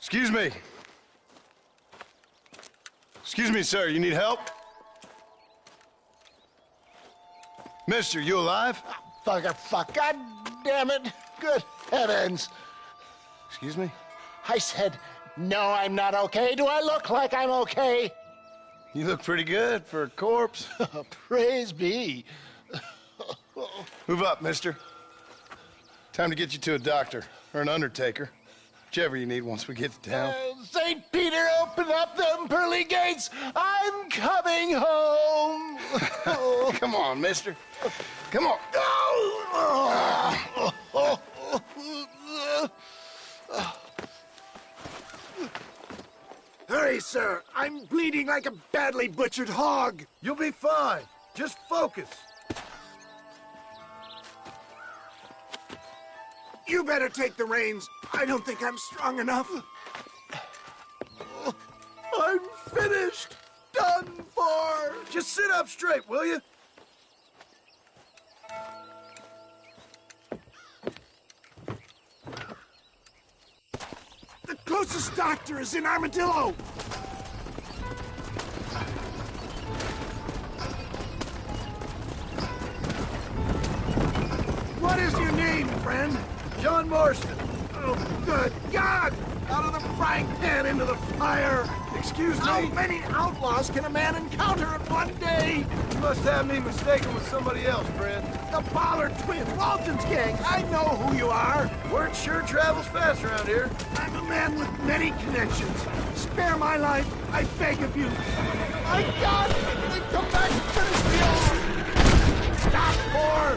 Excuse me. Excuse me, sir. You need help? Mister, you alive? Fuck. God damn it. Good heavens. Excuse me? I said, no, I'm not okay. Do I look like I'm okay? You look pretty good for a corpse. Praise be. Move up, mister. Time to get you to a doctor or an undertaker. Whichever you need once we get to town. St. Peter, open up them pearly gates. I'm coming home. Come on, mister. Come on. Hurry, sir. I'm bleeding like a badly butchered hog. You'll be fine. Just focus. You better take the reins. I don't think I'm strong enough. I'm finished. Done for. Just sit up straight, will you? The closest doctor is in Armadillo. What is your name, friend? John Marston. Oh, good God! Out of the frying pan into the fire! Excuse How me? many outlaws can a man encounter in one day? You must have me mistaken with somebody else, friend. The Ballard twins, Walton's gang. I know who you are. Word sure travels fast around here. I'm a man with many connections. Spare my life, I beg of you. My God! They come back and finish me off! Stop, more!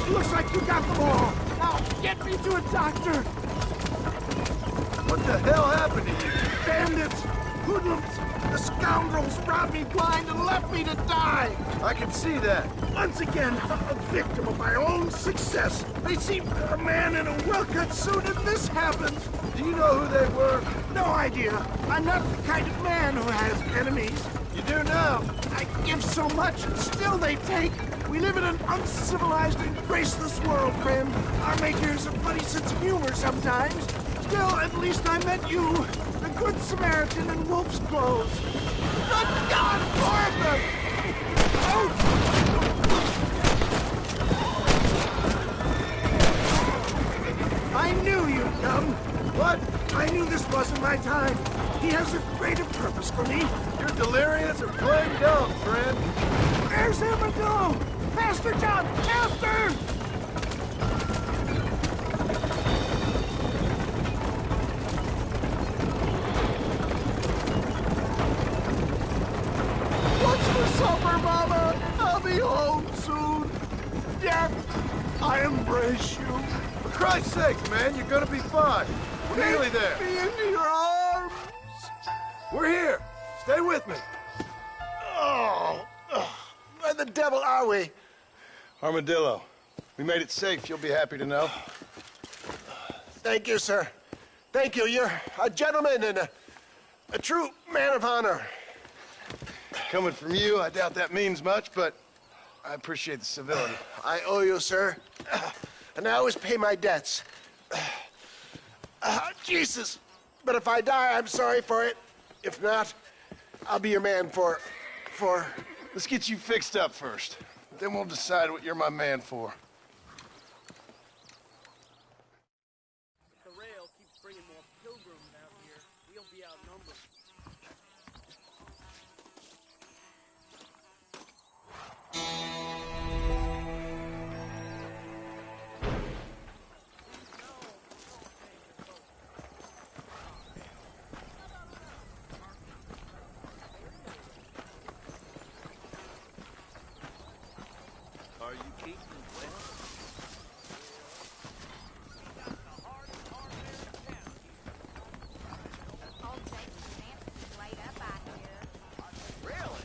Looks like you got them all. Now, get me to a doctor. What the hell happened to you? Bandits, hoodlums, the scoundrels robbed me blind and left me to die. I can see that. Once again, a victim of my own success. They see a man in a well-cut suit and this happens. Do you know who they were? No idea. I'm not the kind of man who has enemies. You do now. I give so much and still they take. We live in an uncivilized and graceless world, friend. Our makers a funny sense of humor sometimes. Still, at least I met you, the Good Samaritan in wolf's clothes. Good God, more of them! Oh! I knew you'd come. What? I knew this wasn't my time. He has a greater purpose for me. You're delirious or plain dumb, friend. There's Armadillo! Faster, John! Faster! What's for supper, Mama? I'll be home soon. Death, I embrace you. For Christ's sake, man, you're gonna be fine. We're nearly there. Take me into your arms. We're here. Stay with me. Oh, where the devil are we? Armadillo. We made it safe, you'll be happy to know. Thank you, sir. Thank you. You're a gentleman and a true man of honor. Coming from you, I doubt that means much, but I appreciate the civility. I owe you, sir. And I always pay my debts. Jesus. But if I die, I'm sorry for it. If not, I'll be your man for... Let's get you fixed up first. Then we'll decide what you're my man for. The rail keeps bringing more pilgrims out here. We'll be outnumbered. Are you keeping well? Really?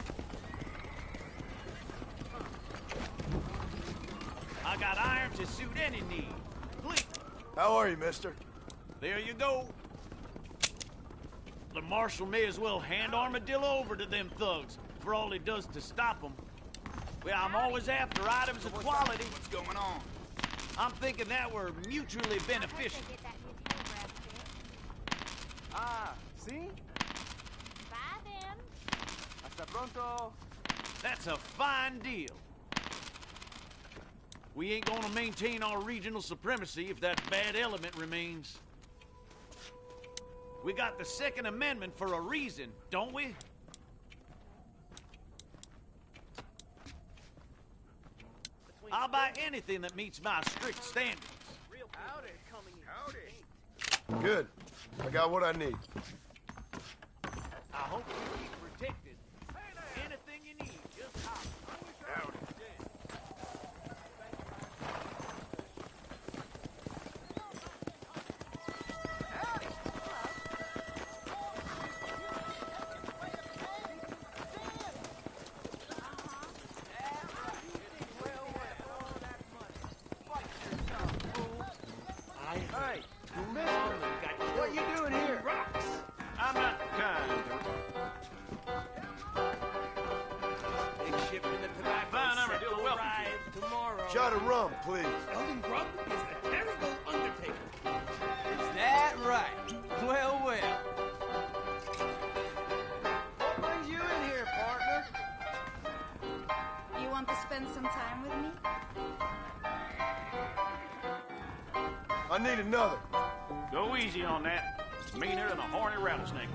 I got iron to suit any need. Please. How are you, mister? There you go. The marshal may as well hand Armadillo over to them thugs for all he does to stop them. Well, I'm always after items of quality. What's going on? I'm thinking that we're mutually beneficial. Ah, see? Bye then. Hasta pronto. That's a fine deal. We ain't gonna maintain our regional supremacy if that bad element remains. We got the Second Amendment for a reason, don't we? I'll buy anything that meets my strict standards. Real howdy coming in. Howdy. Good. I got what I need. I hope you keep protected. Anything you need, just holler. Hey, what you doing here? I'm not the kind. Big shipment of tobacco Fine, I'm set ready to to welcome arrive tomorrow. Shot of rum, please. Elden Grump is a terrible undertaker. Is that right? Well, well. What brings you in here, partner? You want to spend some time with me? I need another. Go easy on that. Meaner than a horny rattlesnake.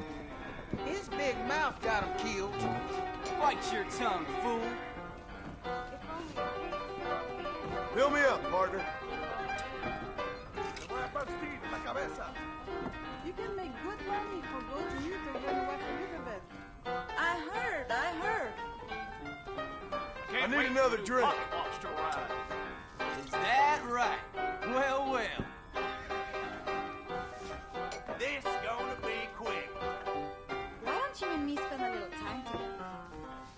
His big mouth got him killed. Bite your tongue, fool. Fill me up, partner. You can make good money for gold meat to run away from riverbed. I heard. I need another drink. Pocket watch to arrive. Is that right? Well, well. This gonna be quick. Why don't you and me spend a little time together?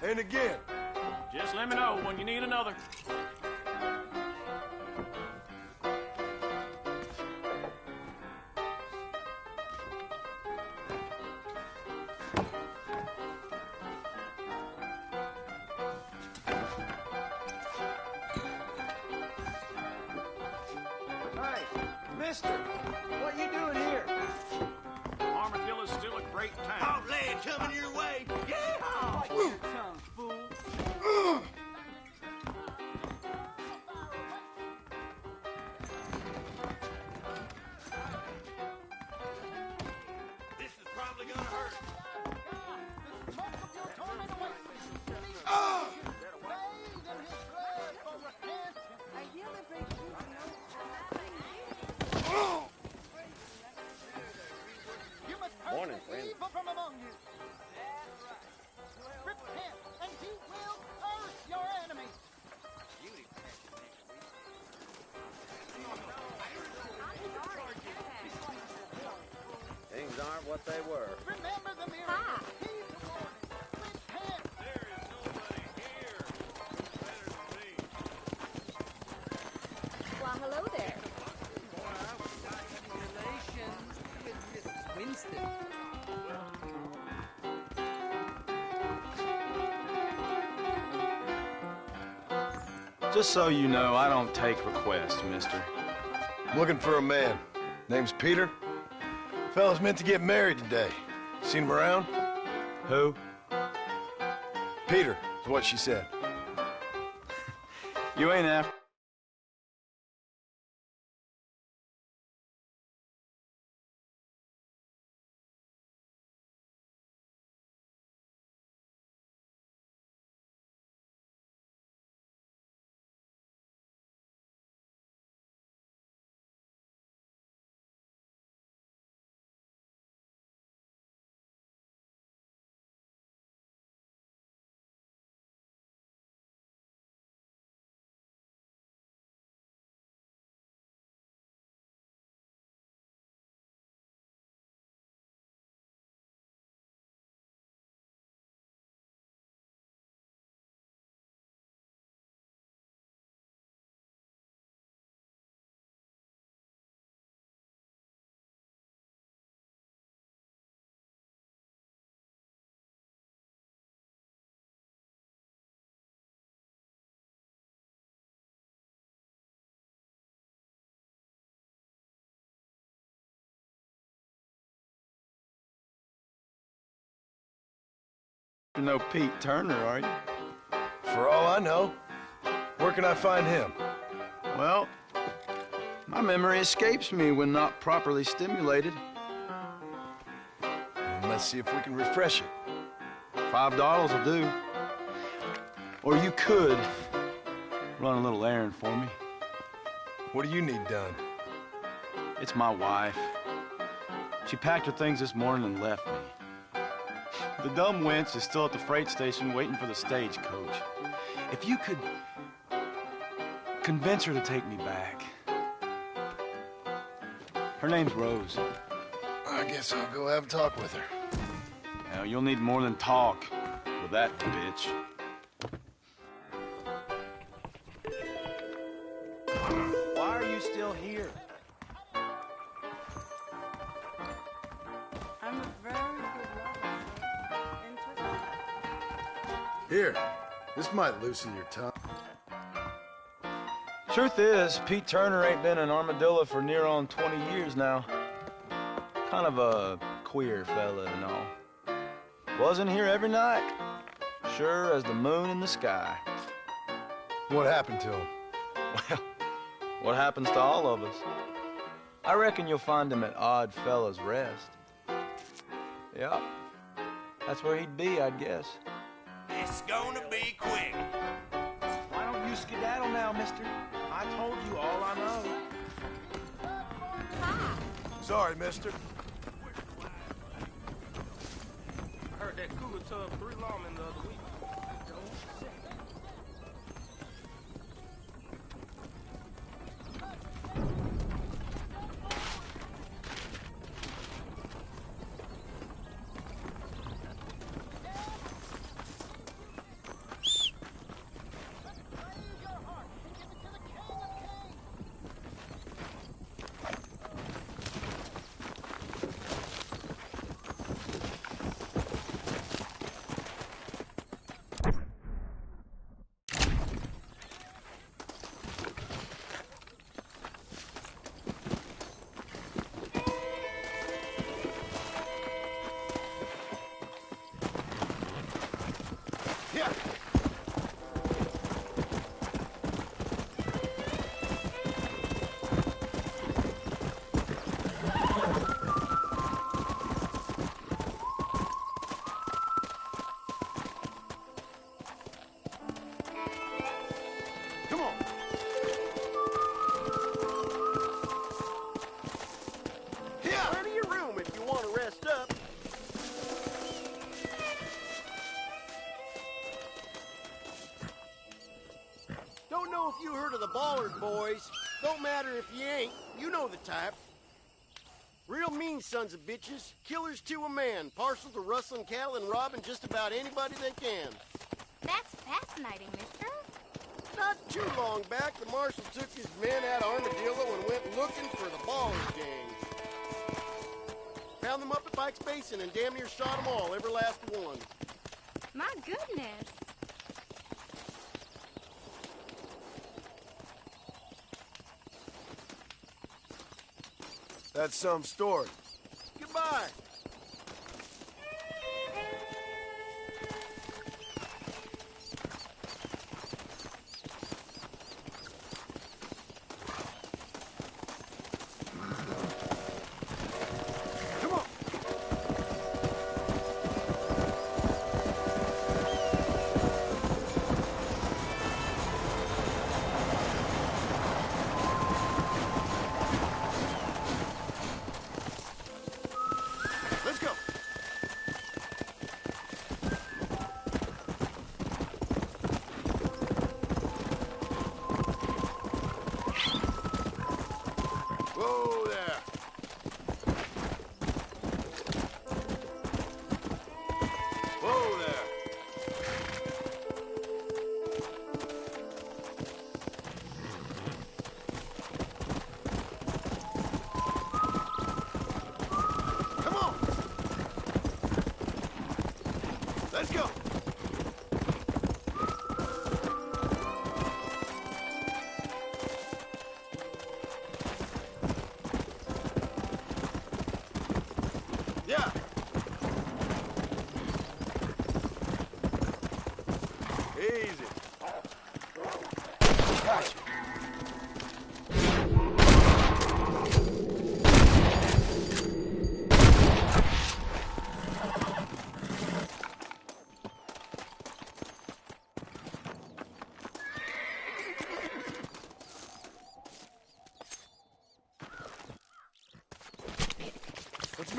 And again. Just let me know when you need another. Hey, mister, what you doing here? Armadillo's still a great time. Outland coming your way. Yeah! Bite your tongue, fool. This is probably gonna hurt. I hear they break through the Morning, friend. From among you. Repent, and you will curse your enemies. Things aren't what they were. Remember the miracle. Hi. Heed the warning. Repent. There is nobody here better than me. Well, hello there. Relations with Mrs. Winston. Just so you know, I don't take requests, mister. I'm looking for a man. Name's Peter. Fella's meant to get married today. Seen him around? Who? Peter is what she said. You ain't after... You're no Pete Turner, are you? For all I know. Where can I find him? Well, my memory escapes me when not properly stimulated. Let's see if we can refresh it. $5 will do. Or you could run a little errand for me. What do you need done? It's my wife. She packed her things this morning and left me. The dumb wench is still at the freight station waiting for the stagecoach. If you could convince her to take me back. Her name's Rose. I guess I'll go have a talk with her. Now, you'll need more than talk with that bitch. Why are you still here? I'm a very good lover, sir. Interesting. Here, this might loosen your tongue. Truth is, Pete Turner ain't been in Armadillo for near on 20 years now. Kind of a queer fella and all. Wasn't here every night. Sure as the moon in the sky. What happened to him? Well, what happens to all of us? I reckon you'll find him at Odd Fella's Rest. Yep. That's where he'd be, I'd guess. It's gonna be quick. Why don't you skedaddle now, mister? I told you all I know. Sorry, mister. I heard that cougar tugged 3 lawmen the other week. Don't know if you heard of the Ballard boys. Don't matter if you ain't. You know the type. Real mean sons of bitches. Killers to a man. Partial to rustling cattle and robbing just about anybody they can. That's fascinating, mister. Not too long back, the marshal took his men out of Armadillo and went looking for the Ballard gang. Found them up at Pike's Basin and damn near shot them all, every last one. My goodness. That's some story. Goodbye.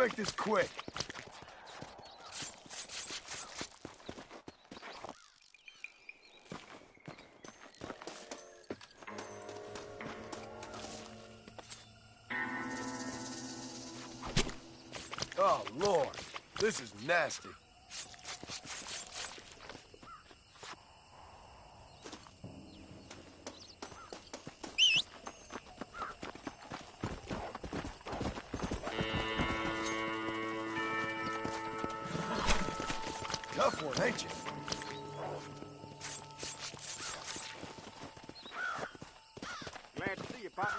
make this quick. Oh, Lord. This is nasty. Tough one, ain't you? Glad to see you, partner.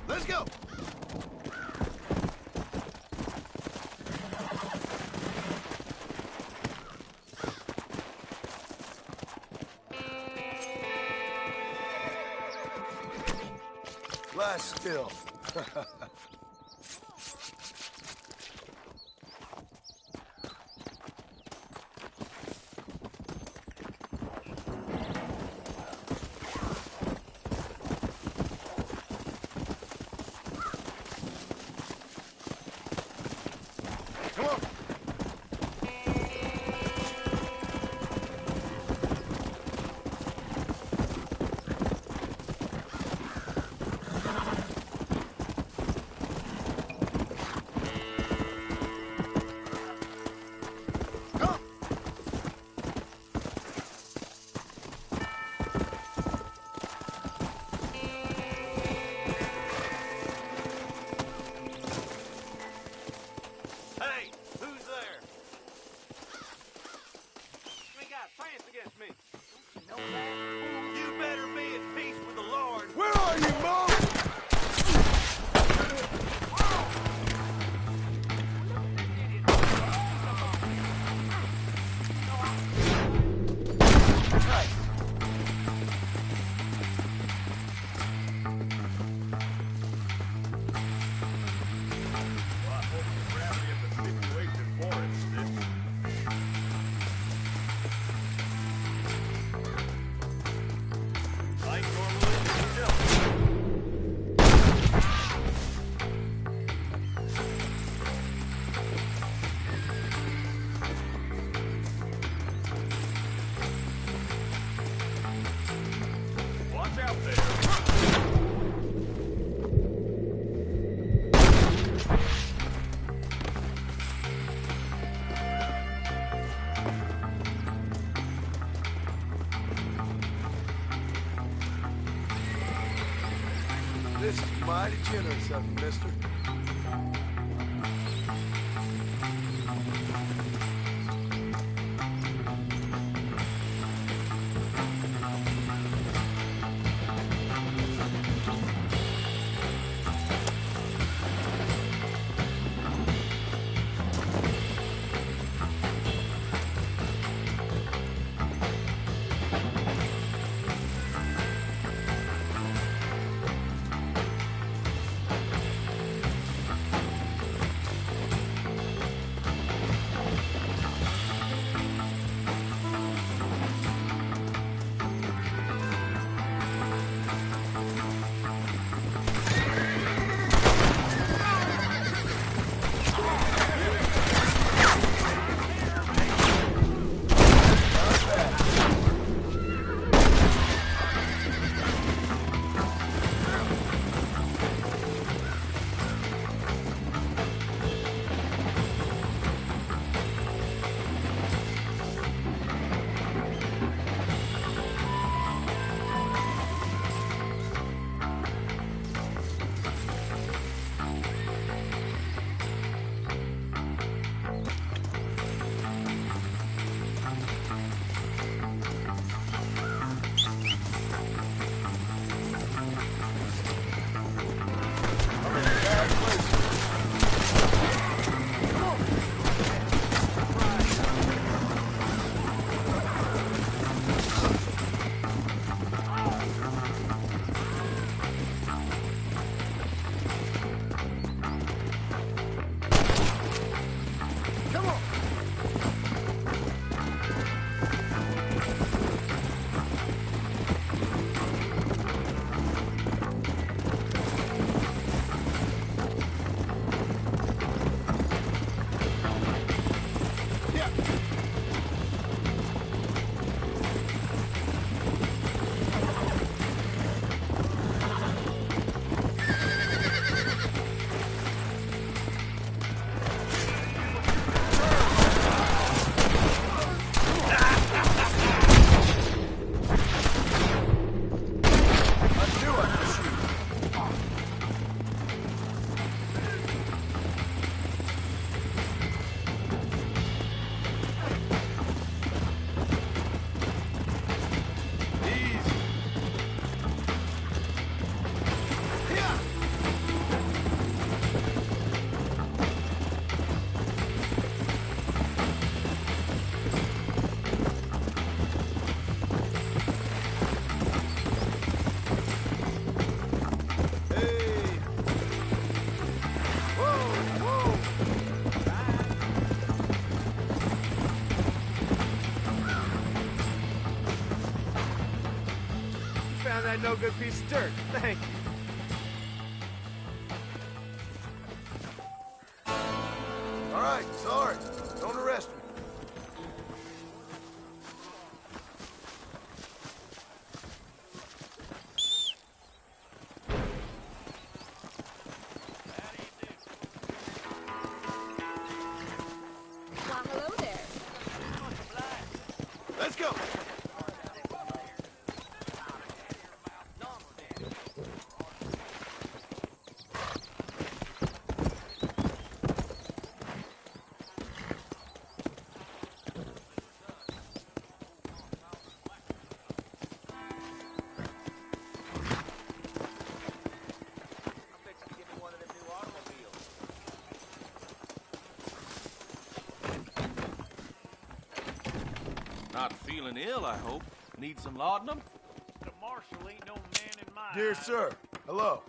Let's go! Lie still. Come on. Hey, who's there? You ain't got a chance against me. You better be at peace with the Lord. Where are you, Mo? Watch out there. This is mighty generous of you, mister. find that no good piece of dirt. Thank you. All right, sorry. Don't arrest me. Well, hello there. Let's go. Not feeling ill, I hope. Need some laudanum? The marshal ain't no man in my Dear eyes. sir, hello.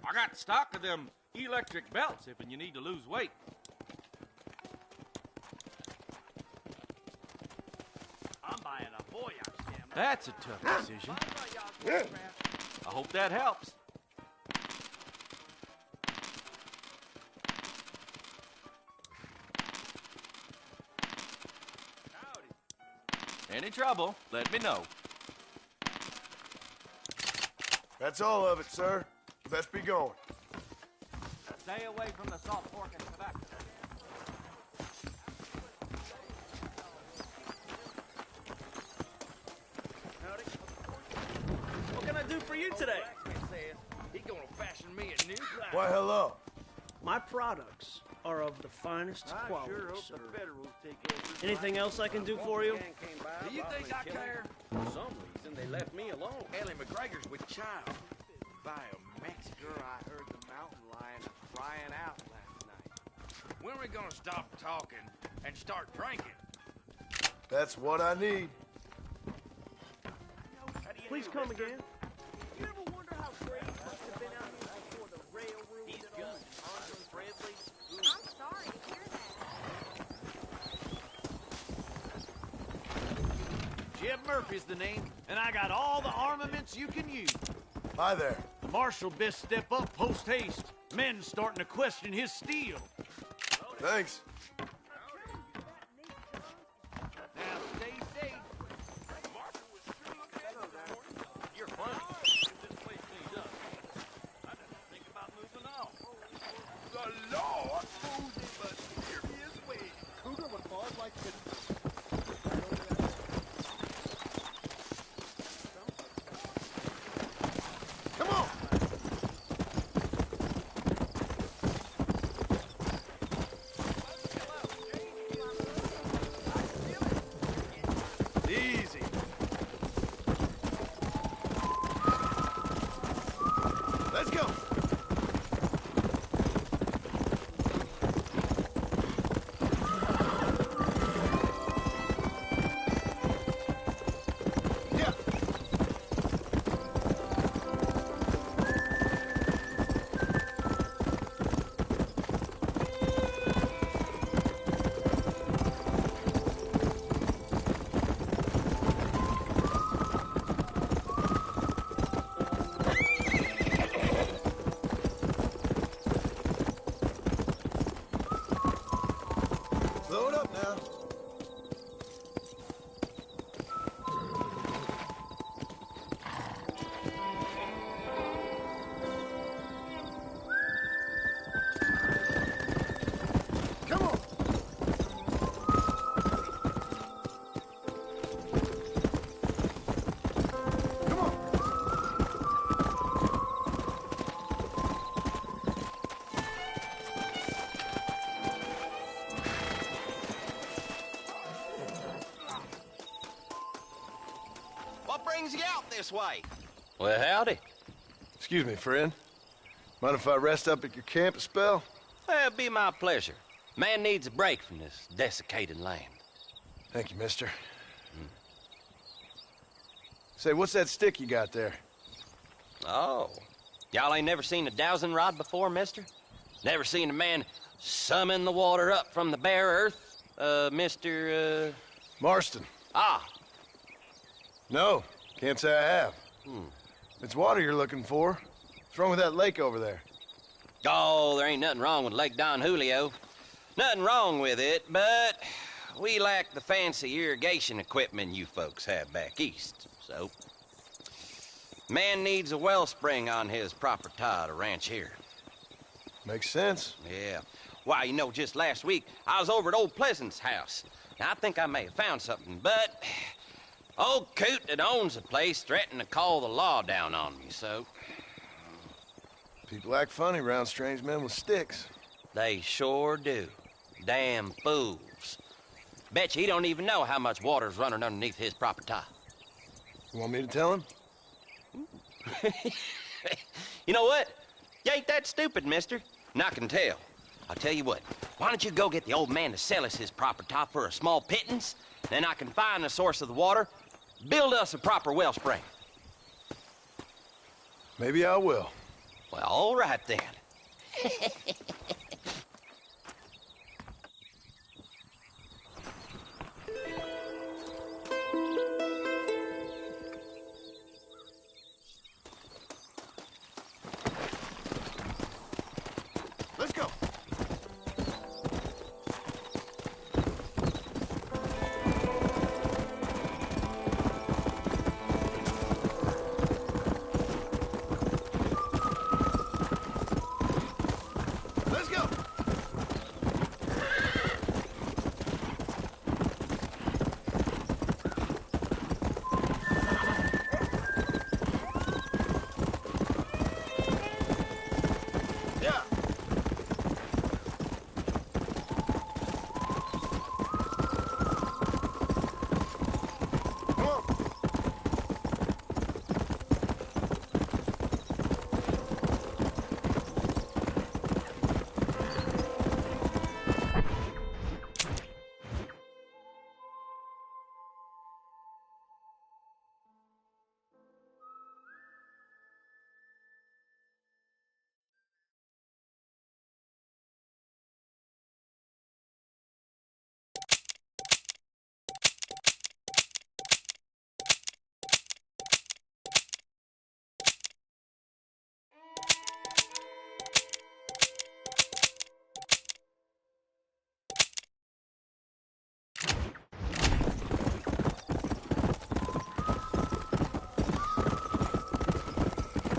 I got stock of them electric belts if you need to lose weight. I'm buying a Voyage stem. That's a tough decision. I hope that helps. Any trouble, let me know. That's all of it, sir. Best be going. Stay away from the salt pork and tobacco. Howdy. What can I do for you today? He gonna fashion me a new glass. Why, hello. My products are of the finest quality, Sure hope sir. the Federals take over. Anything else I can do for you? Do you think I care? For some reason, they left me alone. Ellie McGregor's with child. By a Mexican, I heard the mountain lion crying out last night. When are we gonna stop talking and start drinking? That's what I need. Please come again. You ever wonder how Graves must have been out here before the railroad and all unfriendly? I'm sorry to hear that. Jeb Murphy's the name, and I got all the armaments you can use. Hi there. The marshal best step up post haste. Men starting to question his steel. Thanks. Now stay safe. You're funny. This place cleaned up. I didn't think about moving on. The Lord moves in mysterious ways. Cougar would fall like the... Come on. Easy. Let's go. Yeah. Slow it up now. Come on. Come on. What brings you out this way? Well, howdy. Excuse me, friend. Mind if I rest up at your camp a spell? Well, it'd be my pleasure. Man needs a break from this desiccated land. Thank you, mister. Say, what's that stick you got there? Oh. Y'all ain't never seen a dowsing rod before, mister? Never seen a man summon the water up from the bare earth? Mr. Marston. Ah. No, can't say I have. It's water you're looking for. What's wrong with that lake over there? Oh, there ain't nothing wrong with Lake Don Julio. Nothing wrong with it, but we lack the fancy irrigation equipment you folks have back east, so... Man needs a wellspring on his property to ranch here. Makes sense. Yeah. Why, you know, just last week, I was over at Old Pleasant's house. Now, I think I may have found something, but... Old Coot that owns the place threatened to call the law down on me, so... People act funny around strange men with sticks. They sure do. Damn fools. Bet you he don't even know how much water's running underneath his property. You want me to tell him? You know what? You ain't that stupid, mister. And I can tell. I'll tell you what. Why don't you go get the old man to sell us his property for a small pittance? Then I can find the source of the water, build us a proper wellspring. Maybe I will. Well, all right then. Let's go. Let's go. Yeah. Come on.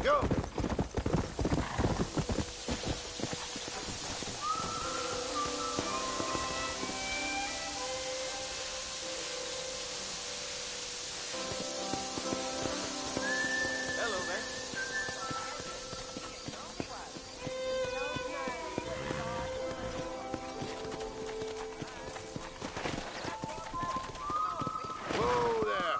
Go. Hello there. Whoa there.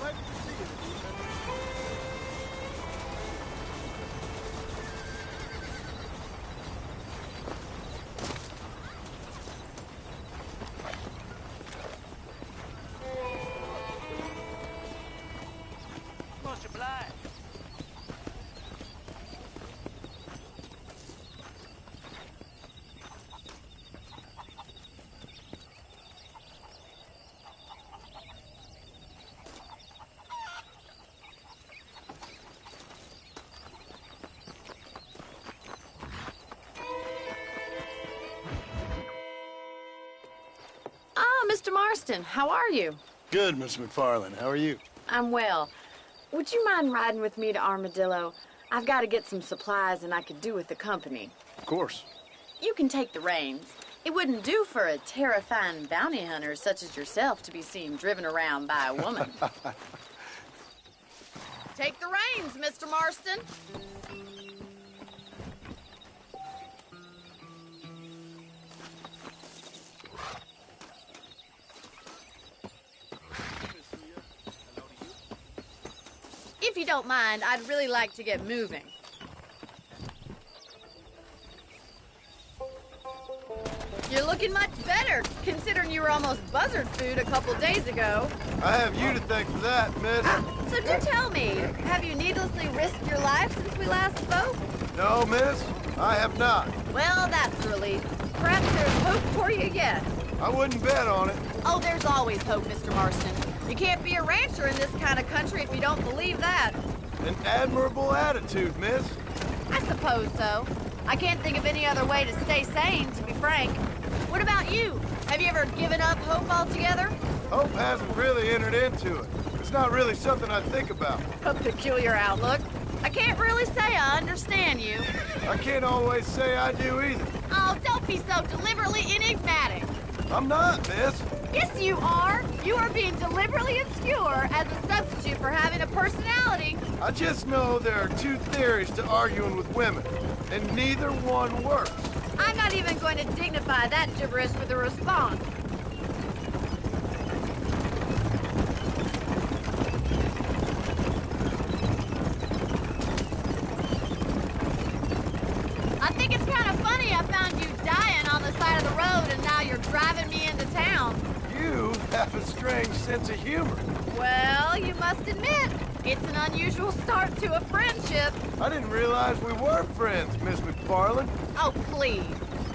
Glad to see you, Much obliged. Ah, Mr. Marston, how are you? Good, Miss McFarland. How are you? I'm well. Would you mind riding with me to Armadillo? I've got to get some supplies and I could do with the company. Of course. You can take the reins. It wouldn't do for a terrifying bounty hunter such as yourself to be seen driven around by a woman. Take the reins, Mr. Marston. If you don't mind, I'd really like to get moving. You're looking much better, considering you were almost buzzard food a couple days ago. I have you to thank for that, miss. So do tell me, have you needlessly risked your life since we last spoke? No, miss, I have not. Well, that's a relief. Perhaps there's hope for you yet. I wouldn't bet on it. Oh, there's always hope, Mr. Marston. You can't be a rancher in this kind of country if you don't believe that. An admirable attitude, miss. I suppose so. I can't think of any other way to stay sane, to be frank. What about you? Have you ever given up hope altogether? Hope hasn't really entered into it. It's not really something I think about. A peculiar outlook. I can't really say I understand you. I can't always say I do either. Oh, don't be so deliberately enigmatic. I'm not, miss. Yes, you are. You are being deliberately obscure as a substitute for having a personality. I just know there are two theories to arguing with women, and neither one works. I'm not even going to dignify that gibberish with a response. I think it's kind of funny I found you dying on the side of the road and now you're driving me into town. You have a strange sense of humor. Well, you must admit, it's an unusual start to a friendship. I didn't realize we were friends, Miss McFarland. Oh, please.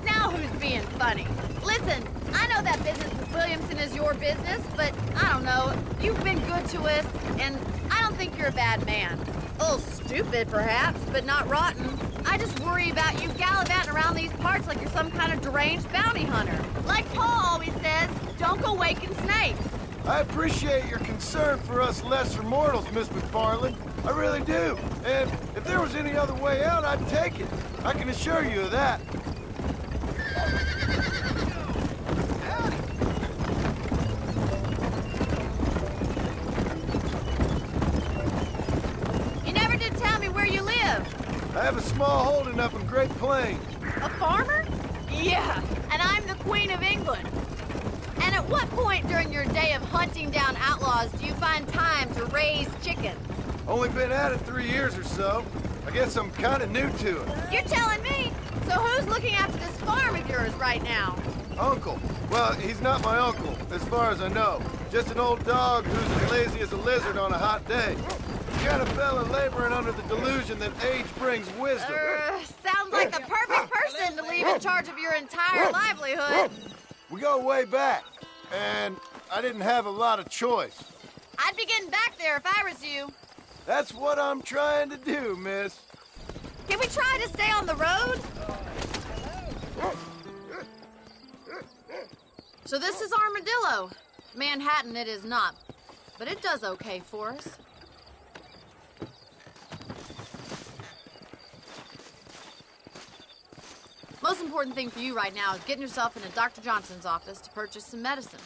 Now who's being funny? Listen, I know that business with Williamson is your business, but I don't know. You've been good to us, and I don't think you're a bad man. A little stupid, perhaps, but not rotten. I just worry about you gallivanting around these parts like you're some kind of deranged bounty hunter. Like Paul always says, don't go waking snakes. I appreciate your concern for us lesser mortals, Miss McFarland. I really do. And if there was any other way out, I'd take it. I can assure you of that. You never did tell me where you live. I have a small holding up in Great Plains. A farmer? Yeah, and I'm the Queen of England. And at what point during your day of hunting down outlaws do you find time to raise chickens? Only been at it 3 years or so. I guess I'm kind of new to it. You're telling me? So who's looking after this farm of yours right now? Uncle. Well, he's not my uncle, as far as I know. Just an old dog who's as lazy as a lizard on a hot day. The kind of fella laboring under the delusion that age brings wisdom. Sounds like the perfect person to leave in charge of your entire livelihood. We go way back, and I didn't have a lot of choice. I'd be getting back there if I was you. That's what I'm trying to do, miss. Can we try to stay on the road? So this is Armadillo. Manhattan it is not, but it does okay for us. Most important thing for you right now is getting yourself into Dr. Johnson's office to purchase some medicine.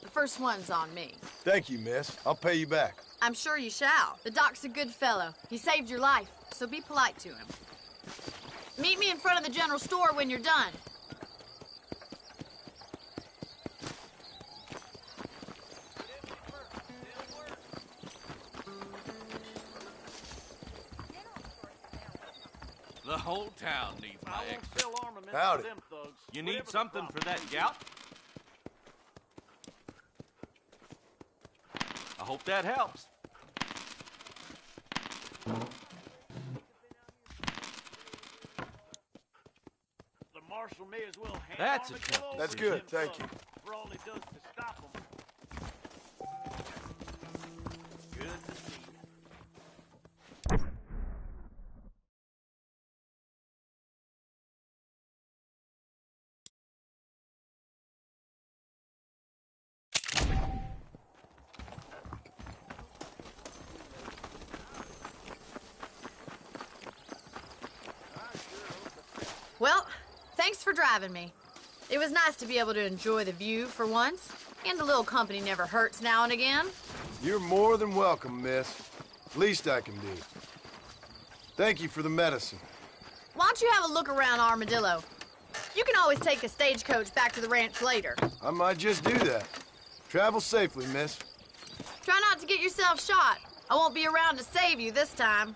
The first one's on me. Thank you, miss. I'll pay you back. I'm sure you shall. The doc's a good fellow. He saved your life, so be polite to him. Meet me in front of the general store when you're done. The whole town needs my I won't extra. sell armaments Howdy. to them thugs. You need Whatever the something for problem. that gout? I hope that helps. The marshal may as well hand That's a Armadillo tough That's over to good, them thank you. thugs for all he does to stop them. Good to see you. Thanks for driving me. It was nice to be able to enjoy the view for once, and a little company never hurts now and again. You're more than welcome, miss. Least I can do. Thank you for the medicine. Why don't you have a look around Armadillo? You can always take a stagecoach back to the ranch later. I might just do that. Travel safely, miss. Try not to get yourself shot. I won't be around to save you this time.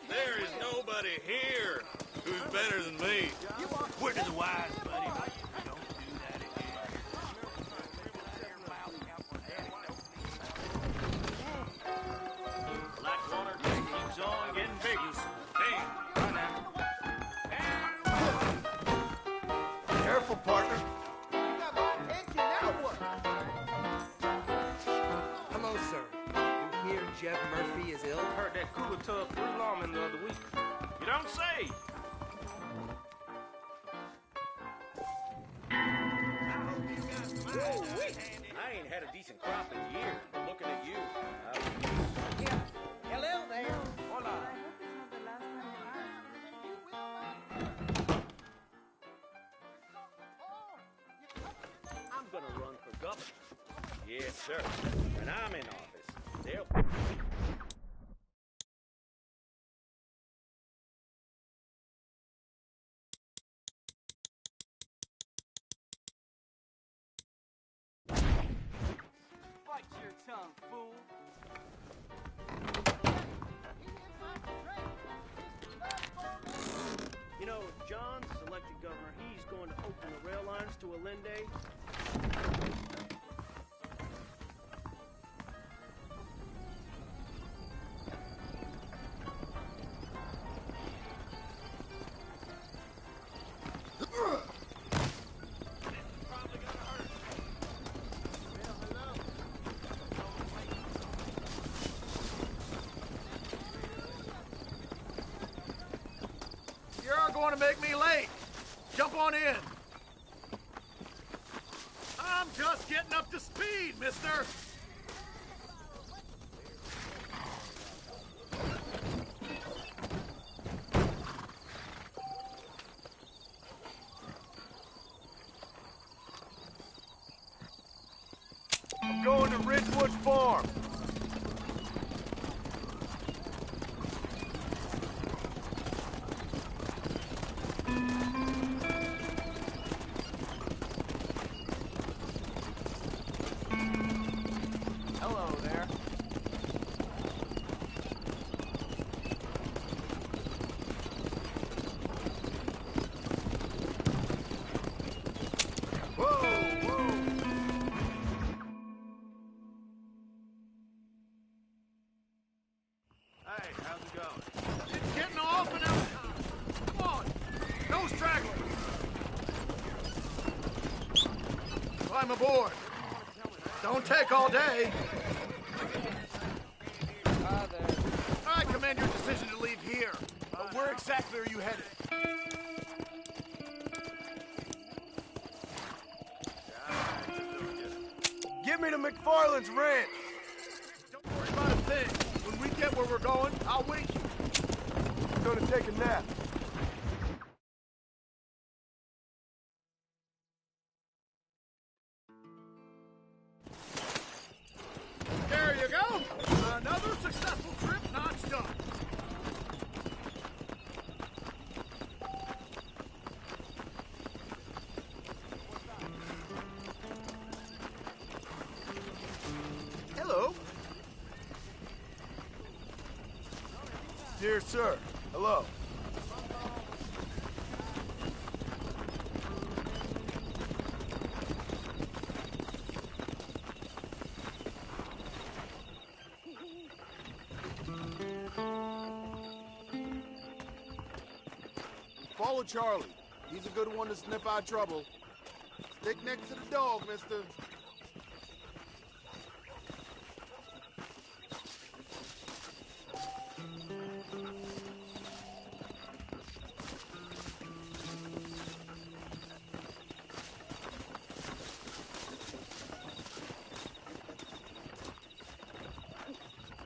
There is nobody here who's better than me. Word to the wise, buddy. Don't do that again. Blackwater just keeps on getting bigger. Damn, right now. Careful, partner. Hello, sir. You hear Jeff Murphy is ill? Heard that cougar took 3 lawmen the other week. You don't say. I ain't had a decent crop in years. Looking at you. Hello there. Hola. I'm gonna run for governor. Yes, sir. When I'm in office, they'll... Bite your tongue, fool. You know, if John's elected governor, he's going to open the rail lines to Allende. You're going to make me late. Jump on in. I'm just getting up to speed, mister. I'm going to Ridgewood Farm. Hello there. Hey, how's it going? It's getting off and out. Come on. No stragglers. Climb aboard. Don't take all day. Hi there. I commend your decision to leave here. Where exactly are you headed? Get me to McFarland's ranch. Don't worry about a thing. When we get where we're going, I'll wake you. I'm gonna take a nap. There you go. Another successful trip notched up. Dear sir, hello. Follow Charlie. He's a good one to sniff out trouble. Stick next to the dog, mister.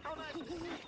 How nice to see you.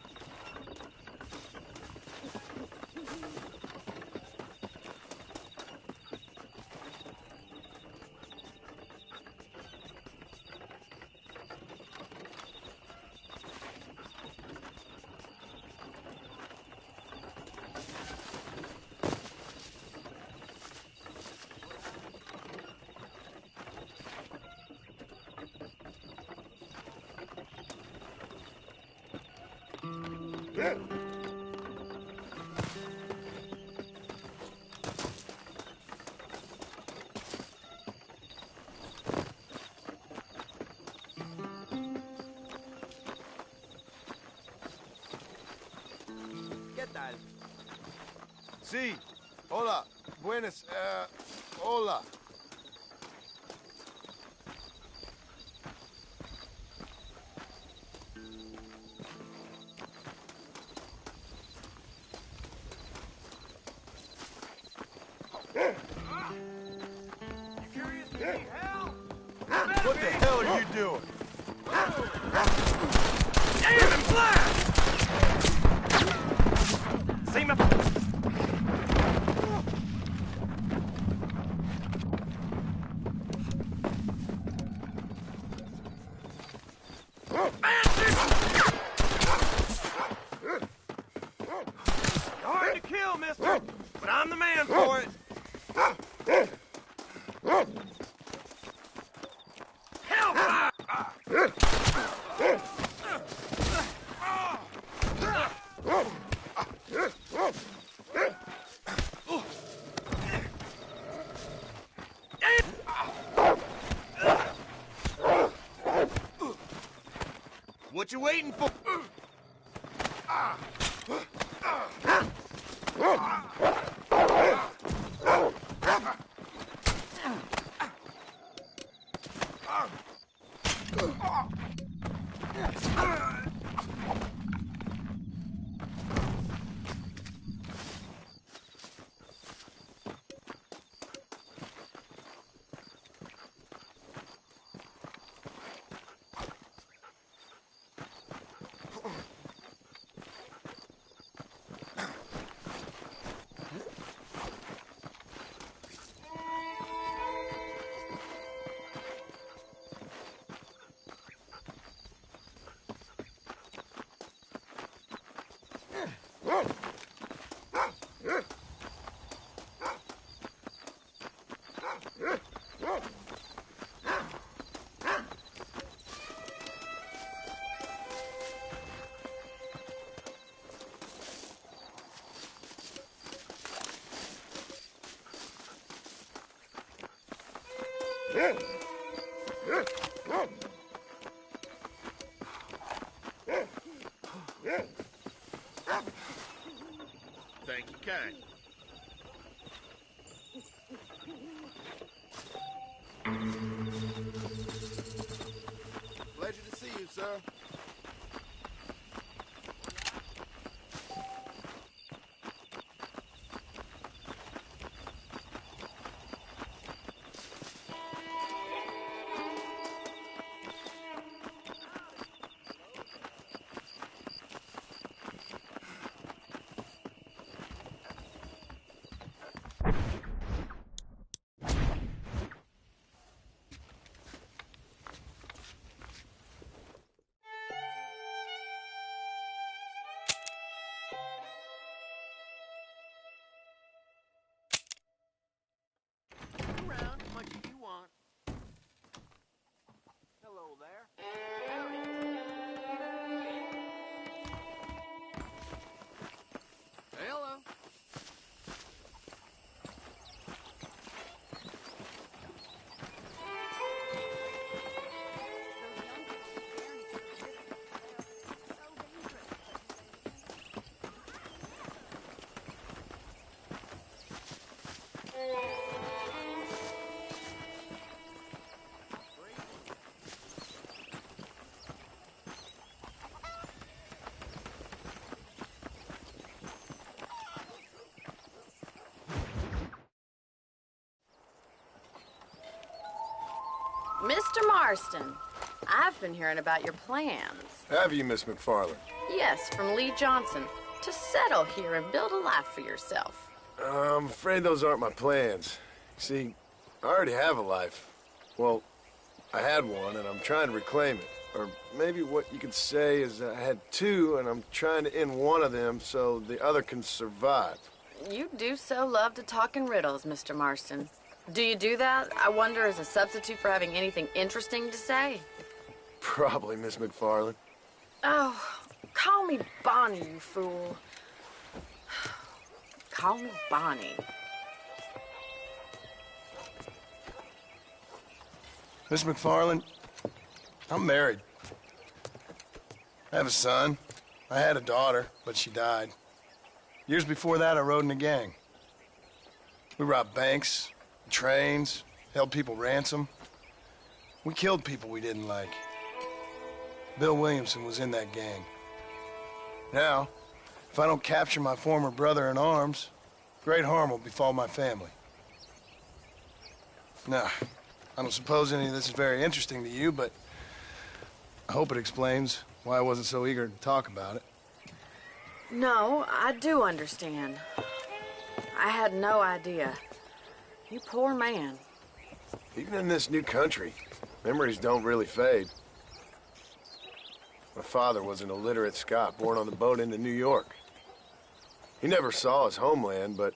¿Qué tal? Sí. Hola. Buenas. Hola. What the hell are you doing? Damn and blast! See my... Hard to kill, mister, but I'm the man for it. Hellfire! What you waiting for? Thank you, kind. Pleasure to see you, sir. Mr. Marston, I've been hearing about your plans. Have you, Miss McFarland? Yes, from Lee Johnson, to settle here and build a life for yourself. I'm afraid those aren't my plans. See, I already have a life. Well, I had one, and I'm trying to reclaim it. Or maybe what you could say is I had two, and I'm trying to end one of them so the other can survive. You do so love to talk in riddles, Mr. Marston. Do you do that, I wonder, as a substitute for having anything interesting to say? Probably, Miss McFarland. Oh, call me Bonnie, you fool. Call me Bonnie. Miss McFarland, I'm married. I have a son. I had a daughter, but she died. Years before that, I rode in a gang. We robbed banks, trains, held people ransom. We killed people we didn't like. Bill Williamson was in that gang. Now, if I don't capture my former brother in arms, great harm will befall my family. Now, I don't suppose any of this is very interesting to you, but I hope it explains why I wasn't so eager to talk about it. No, I do understand. I had no idea. You poor man. Even in this new country, memories don't really fade. My father was an illiterate Scot born on the boat into New York. He never saw his homeland, but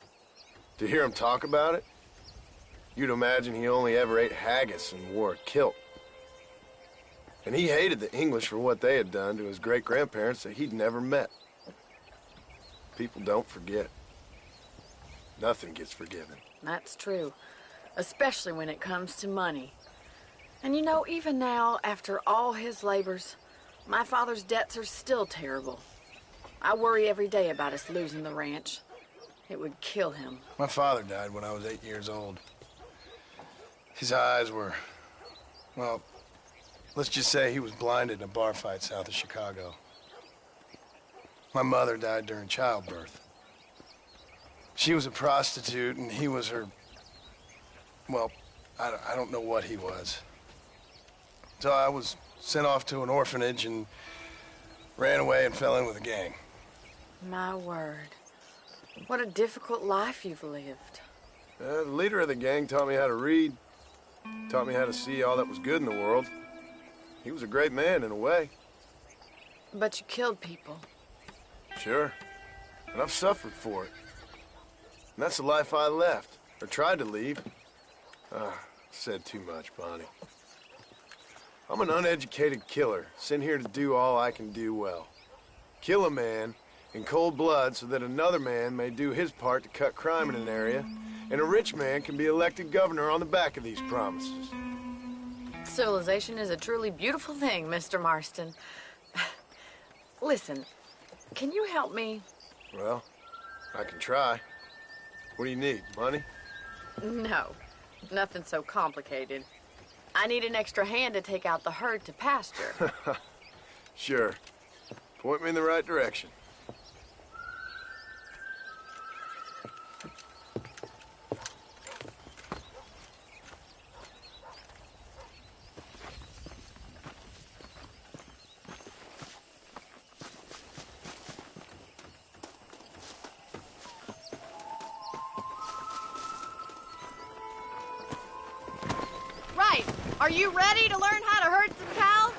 to hear him talk about it, you'd imagine he only ever ate haggis and wore a kilt. And he hated the English for what they had done to his great-grandparents that he'd never met. People don't forget. Nothing gets forgiven. That's true, especially when it comes to money. And you know, even now, after all his labors, my father's debts are still terrible. I worry every day about us losing the ranch. It would kill him. My father died when I was 8 years old. His eyes were, well, let's just say he was blinded in a bar fight south of Chicago. My mother died during childbirth. She was a prostitute, and he was her, well, I don't know what he was. So I was sent off to an orphanage and ran away and fell in with a gang. My word. What a difficult life you've lived. The leader of the gang taught me how to read, taught me how to see all that was good in the world. He was a great man in a way. But you killed people. Sure. And I've suffered for it. And that's the life I left, or tried to leave. Said too much, Bonnie. I'm an uneducated killer, sent here to do all I can do well. Kill a man in cold blood so that another man may do his part to cut crime in an area, and a rich man can be elected governor on the back of these promises. Civilization is a truly beautiful thing, Mr. Marston. Listen, can you help me? Well, I can try. What do you need, money? No, nothing so complicated. I need an extra hand to take out the herd to pasture. Sure. Point me in the right direction. Are you ready to learn how to herd some cows?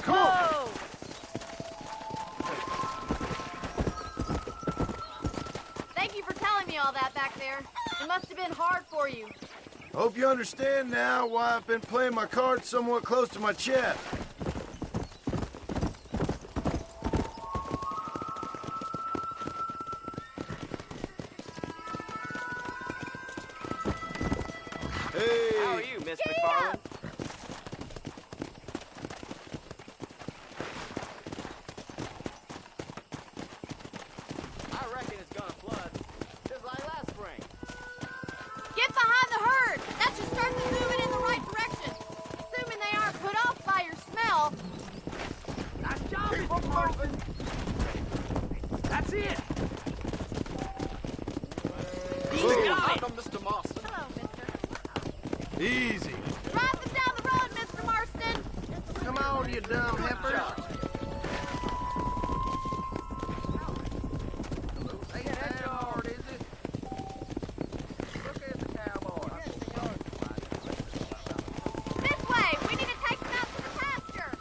Come on. Thank you for telling me all that back there. It must have been hard for you. Hope you understand now why I've been playing my cards somewhat close to my chest. How are you, Miss McFarland? I reckon it's gonna flood, just like last spring. Get behind the herd! That should start them moving in the right direction. Assuming they aren't put off by your smell. Nice job, Mr. Marston. That's it. He's got it. Mr. Marston. Hello, mister. Easy. Drive them down the road, Mr. Marston. Come on, you dumb heifers. Ain't that hard, is it? Look at the cowboy. This way. We need to take them out to the pasture.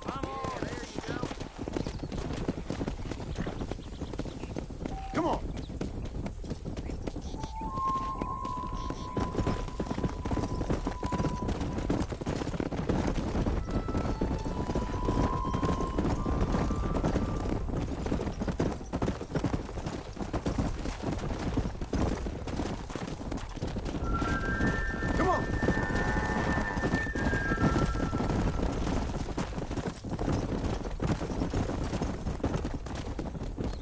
Come on, there you go. Come on. Come on.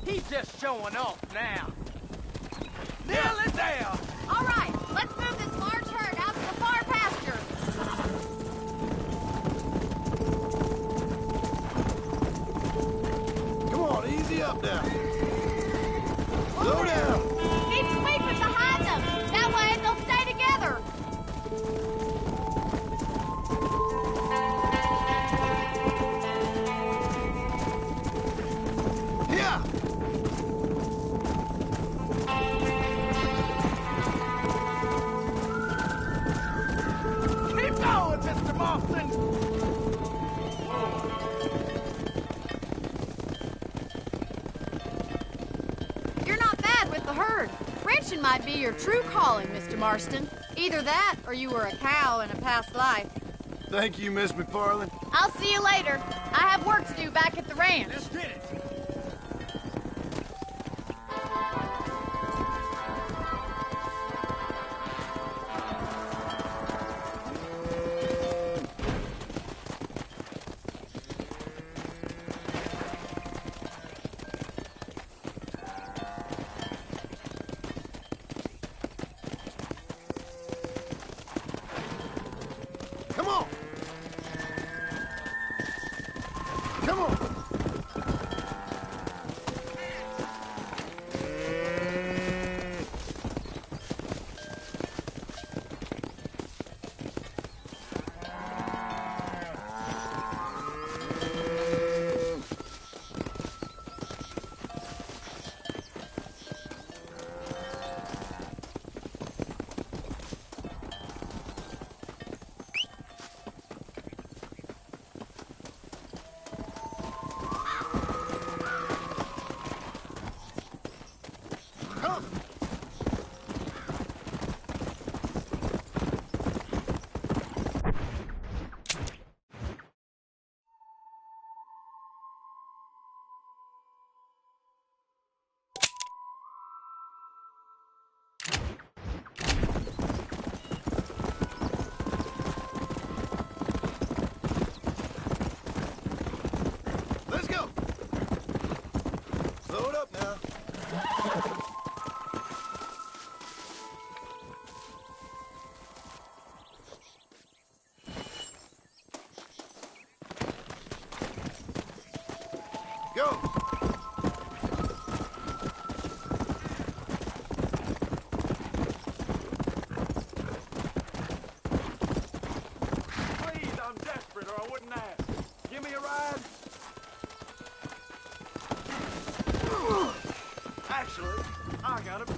He's just showing off now. Nail it down! All right, let's move this large herd out to the far pasture. Come on, easy up now. Slow down. Keep sweeping behind them. That way they'll stay together. Here. Keep going, Mr. Marston! You're not bad with the herd. Ranching might be your true calling, Mr. Marston. Either that, or you were a cow in a past life. Thank you, Miss McFarland. I'll see you later. I have work to do back at the ranch. Let's get it! Come on. Come on. Let's go. Slow it up now. Go. Please, I'm desperate or I wouldn't ask. Give me a ride? Actually, I got him.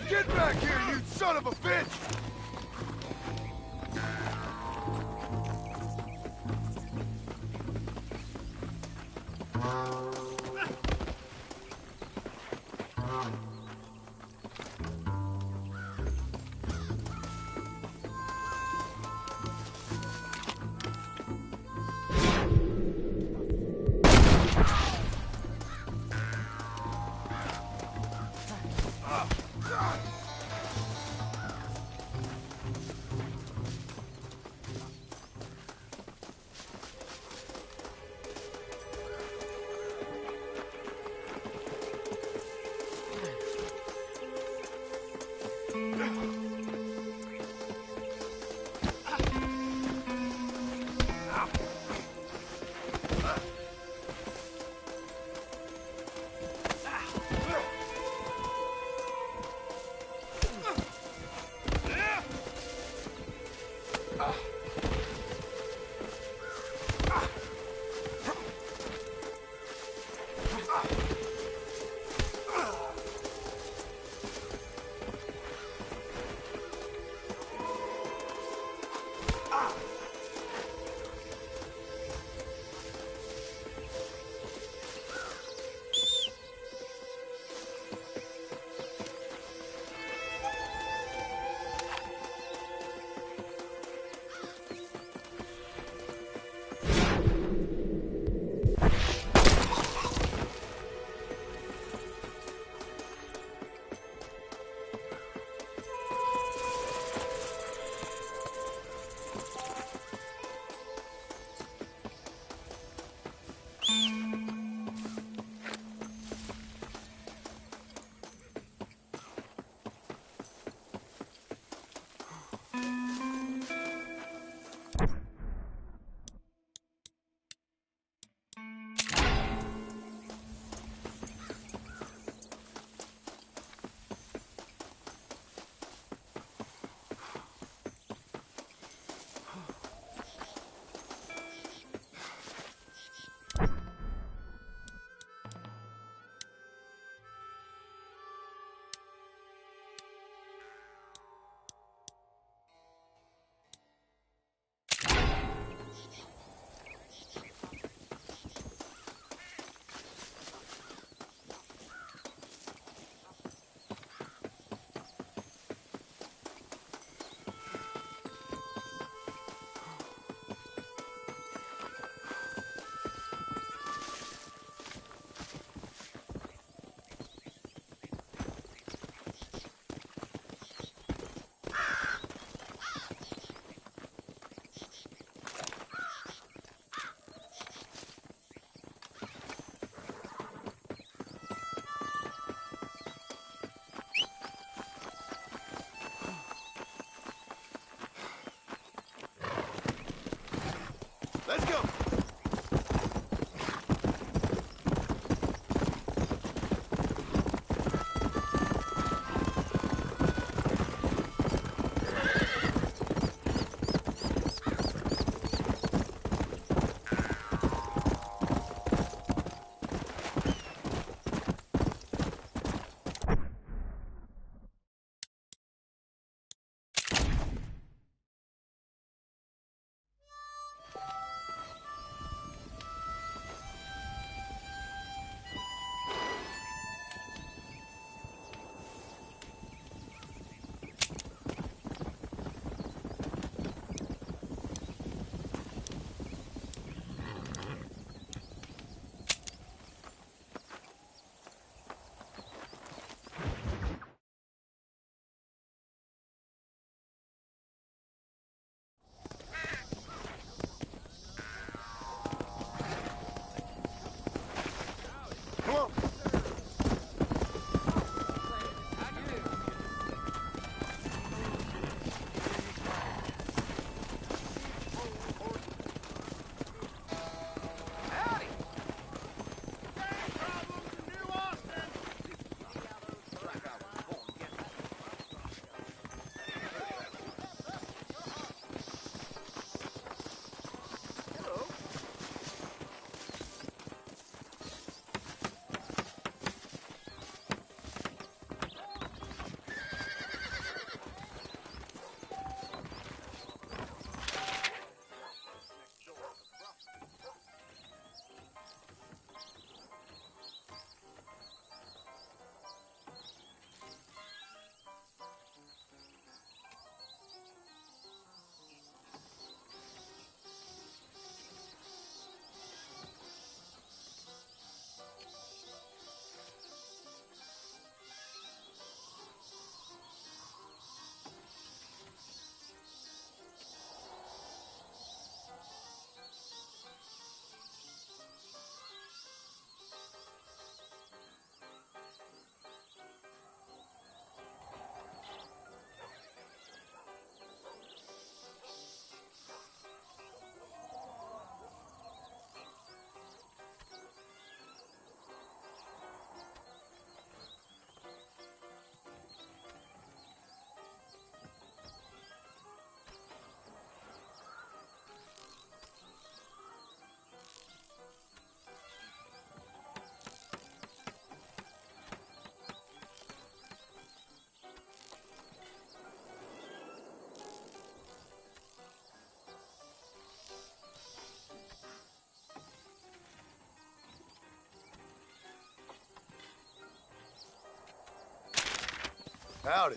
Get back here, you son of a bitch! Howdy.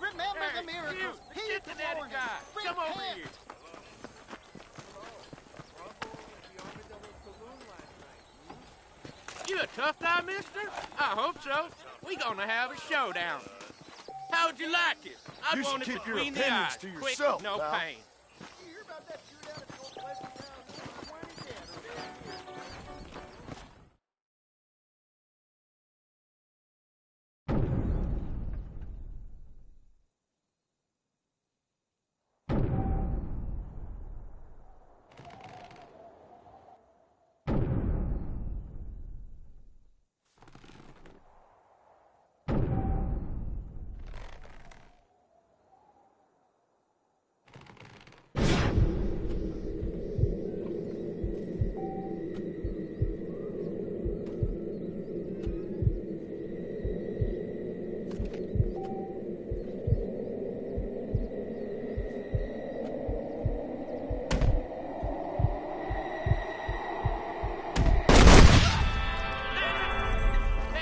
Remember the miracles. Get the daddy guy. Come over here. You a tough guy, mister? I hope so. We gonna have a showdown. How'd you like it? I You should want it keep your between the opinions eyes. to Quick, yourself, no pal. pain. You hear about that shootout at the old Pleasant Town? 20 dead or dead here.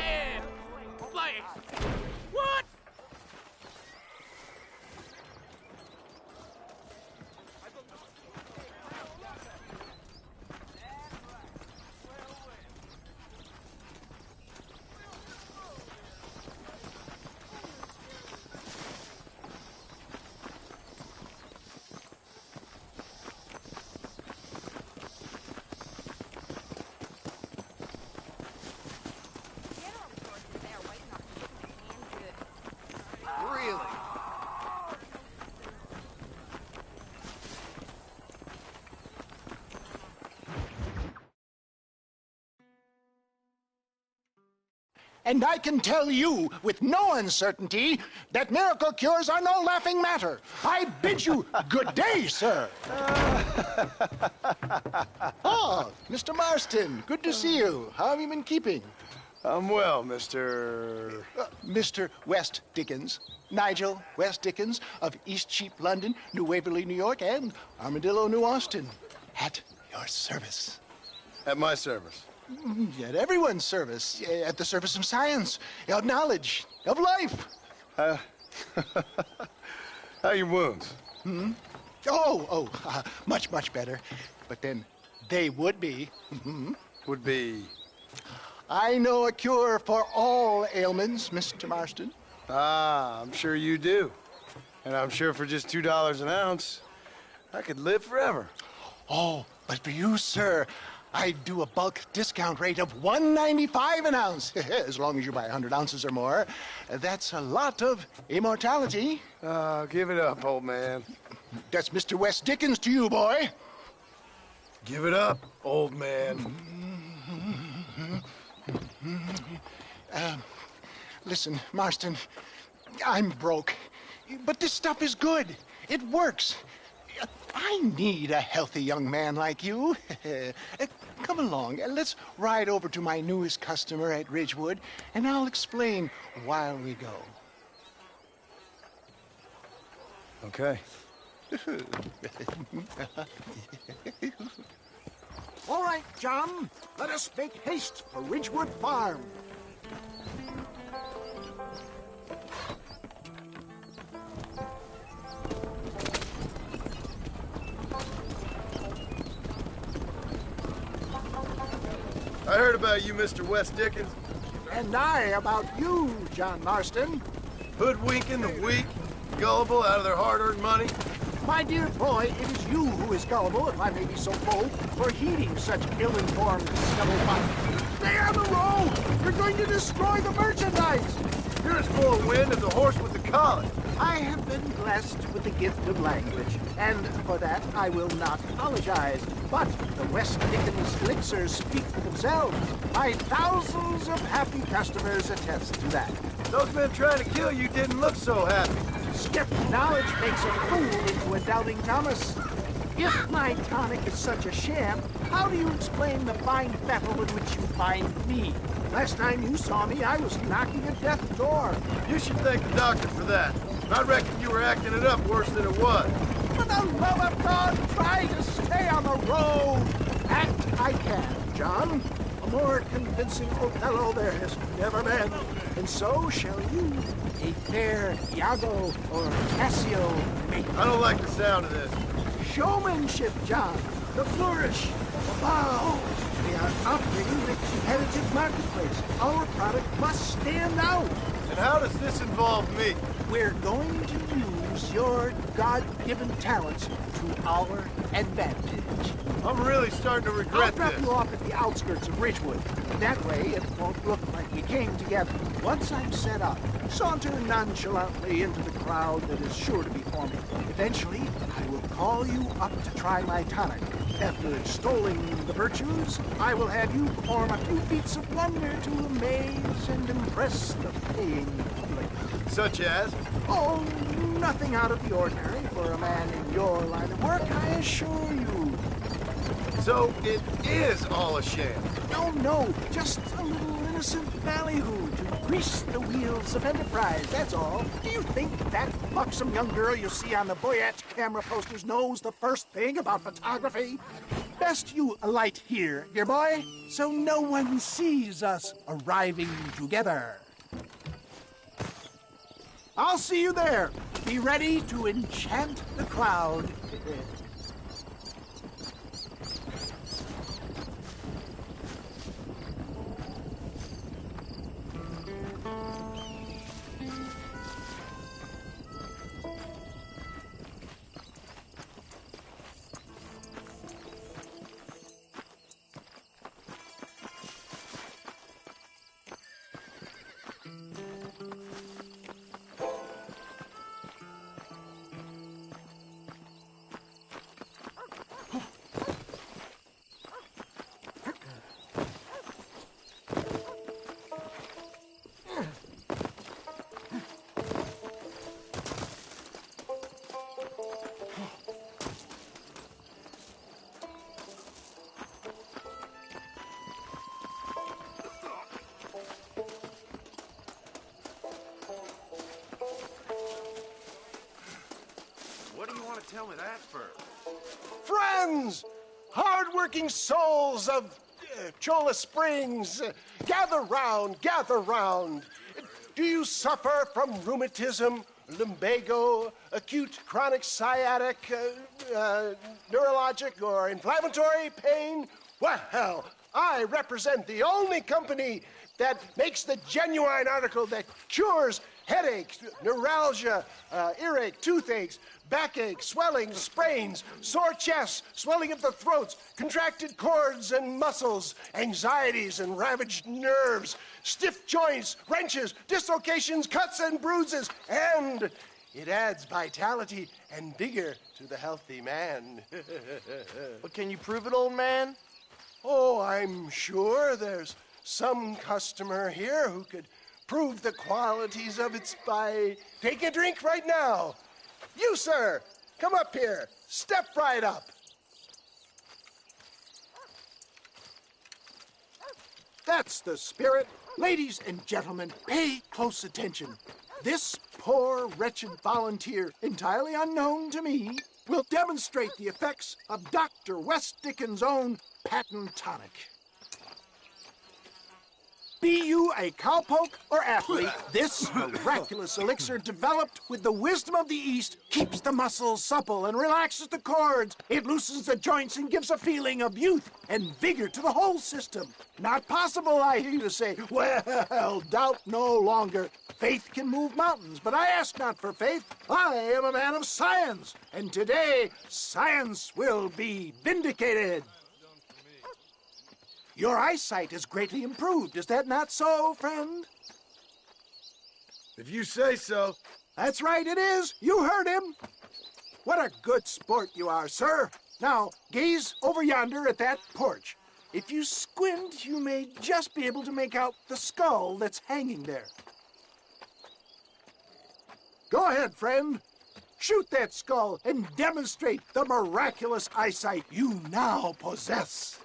Dead. Place. What? Really? And I can tell you with no uncertainty that miracle cures are no laughing matter. I bid you good day, sir. Oh, Mr. Marston, good to see you. How have you been keeping? I'm well, Mr. Mr. West Dickens. Nigel West Dickens of Eastcheap, London, New Waverly, New York, and Armadillo, New Austin. At your service. At my service. At everyone's service. At the service of science, of knowledge, of life. How are your wounds? Much, much better. But then they would be. Would be. I know a cure for all ailments, Mr. Marston. Ah, I'm sure you do. And I'm sure for just $2 an ounce, I could live forever. Oh, but for you, sir, I'd do a bulk discount rate of $1.95 an ounce, as long as you buy 100 ounces or more. That's a lot of immortality. Give it up, old man. That's Mr. West Dickens to you, boy. Give it up, old man. Listen, Marston, I'm broke, but this stuff is good. It works. I need a healthy young man like you. Come along, let's ride over to my newest customer at Ridgewood, and I'll explain while we go. Okay. All right, John, let us make haste for Ridgewood Farm. I heard about you, Mr. West Dickens. And I about you, John Marston. Hoodwinking the weak, gullible out of their hard-earned money. My dear boy, it is you who is gullible, if I may be so bold, for heeding such ill-informed scuttlebutt. Stay on the road! You're going to destroy the merchandise! You're as full of wind as a horse with the collar. I have been blessed with the gift of language, and for that I will not apologize. But the West Dickens elixirs speak for themselves. My thousands of happy customers attest to that. Those men trying to kill you didn't look so happy. Stiff knowledge makes a fool into a doubting Thomas. If my tonic is such a sham, how do you explain the fine fettle in which you find me? Last time you saw me, I was knocking at death's door. You should thank the doctor for that. I reckon you were acting it up worse than it was. For the love of God, try to stay on the road. Act I can, John. A more convincing Othello there has never been. And so shall you, a fair Iago or Cassio mate. I don't like the sound of this. Showmanship, John. The flourish, the bow. We are operating in a competitive marketplace. Our product must stand out. And how does this involve me? We're going to use your God-given talents to our advantage. I'm really starting to regret I'll drop this. you off at the outskirts of Ridgewood. That way, it won't look like we came together. Once I'm set up, saunter nonchalantly into the crowd that is sure to be forming. Eventually, I will call you up to try my tonic. After extolling the virtues, I will have you perform a few feats of wonder to amaze and impress the paying public. Such as? Oh, nothing out of the ordinary for a man in your line of work, I assure you. So it is all a sham? No, just a little innocent ballyhoo to grease the wheels of enterprise, that's all. Do you think that buxom young girl you see on the Boyette camera posters knows the first thing about photography? Best you alight here, dear boy, so no one sees us arriving together. I'll see you there. Be ready to enchant the crowd. What do you want to tell me that for? Friends, hard-working souls of Cholla Springs, gather round, gather round. Do you suffer from rheumatism, lumbago, acute chronic sciatic, neurologic, or inflammatory pain? Well, I represent the only company that makes the genuine article that cures headaches, neuralgia, earache, toothaches, backache, swelling, sprains, sore chests, swelling of the throats, contracted cords and muscles, anxieties and ravaged nerves, stiff joints, wrenches, dislocations, cuts and bruises, and it adds vitality and vigor to the healthy man. But can you prove it, old man? Oh, I'm sure there's some customer here who could prove the qualities of it by taking a drink right now. You, sir, come up here. Step right up. That's the spirit. Ladies and gentlemen, pay close attention. This poor, wretched volunteer, entirely unknown to me, will demonstrate the effects of Dr. West Dickens' own patent tonic. Be you a cowpoke or athlete, this miraculous elixir developed with the wisdom of the East keeps the muscles supple and relaxes the cords. It loosens the joints and gives a feeling of youth and vigor to the whole system. Not possible, I hear you say. Well, doubt no longer. Faith can move mountains, but I ask not for faith. I am a man of science, and today science will be vindicated. Your eyesight is greatly improved. Is that not so, friend? If you say so. That's right, it is. You heard him. What a good sport you are, sir. Now, gaze over yonder at that porch. If you squint, you may just be able to make out the skull that's hanging there. Go ahead, friend. Shoot that skull and demonstrate the miraculous eyesight you now possess.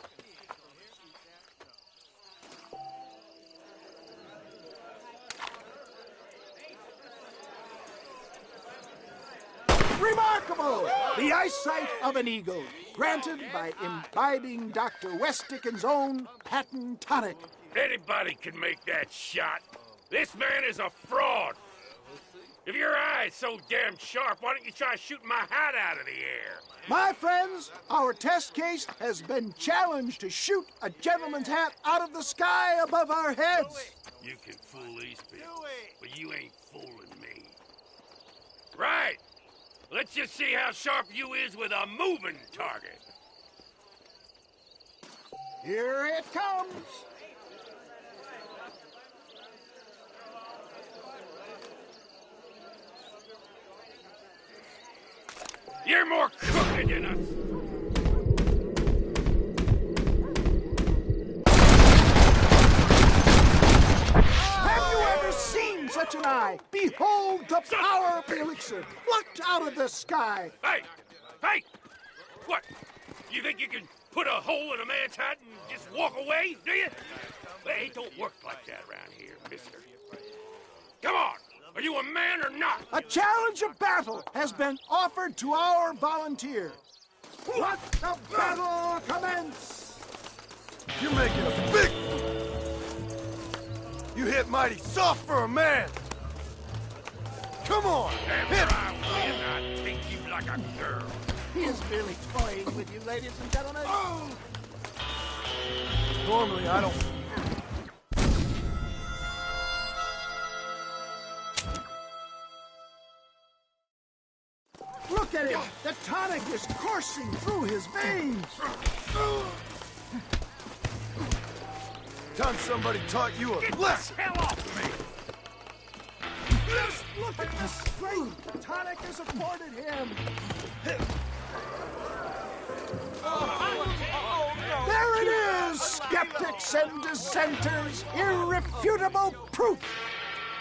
Remarkable! The eyesight of an eagle, granted by imbibing Dr. West Dickens' own patent tonic. Anybody can make that shot. This man is a fraud. If your eye's so damn sharp, why don't you try shooting my hat out of the air? My friends, our test case has been challenged to shoot a gentleman's hat out of the sky above our heads. You can fool these people, but you ain't fooling me. Right. Let's just see how sharp you is with a moving target. Here it comes. You're more crooked than us. Have you ever seen such an eye? Behold the power of the elixir, plucked out of the sky. Hey! Hey! What? You think you can put a hole in a man's hat and just walk away, do you? Hey, it don't work like that around here, mister. Come on! Are you a man or not? A challenge of battle has been offered to our volunteer. Let the battle commence! You're making a big... You hit mighty soft for a man. Come on, hit I will not take you like a girl. He is really toying with you, ladies and gentlemen. Oh. Normally, I don't... Look at him! The tonic is coursing through his veins! Time somebody taught you a lesson! Get the hell off me! Just look at the strength the tonic has afforded him! There it is, skeptics and dissenters! Irrefutable proof!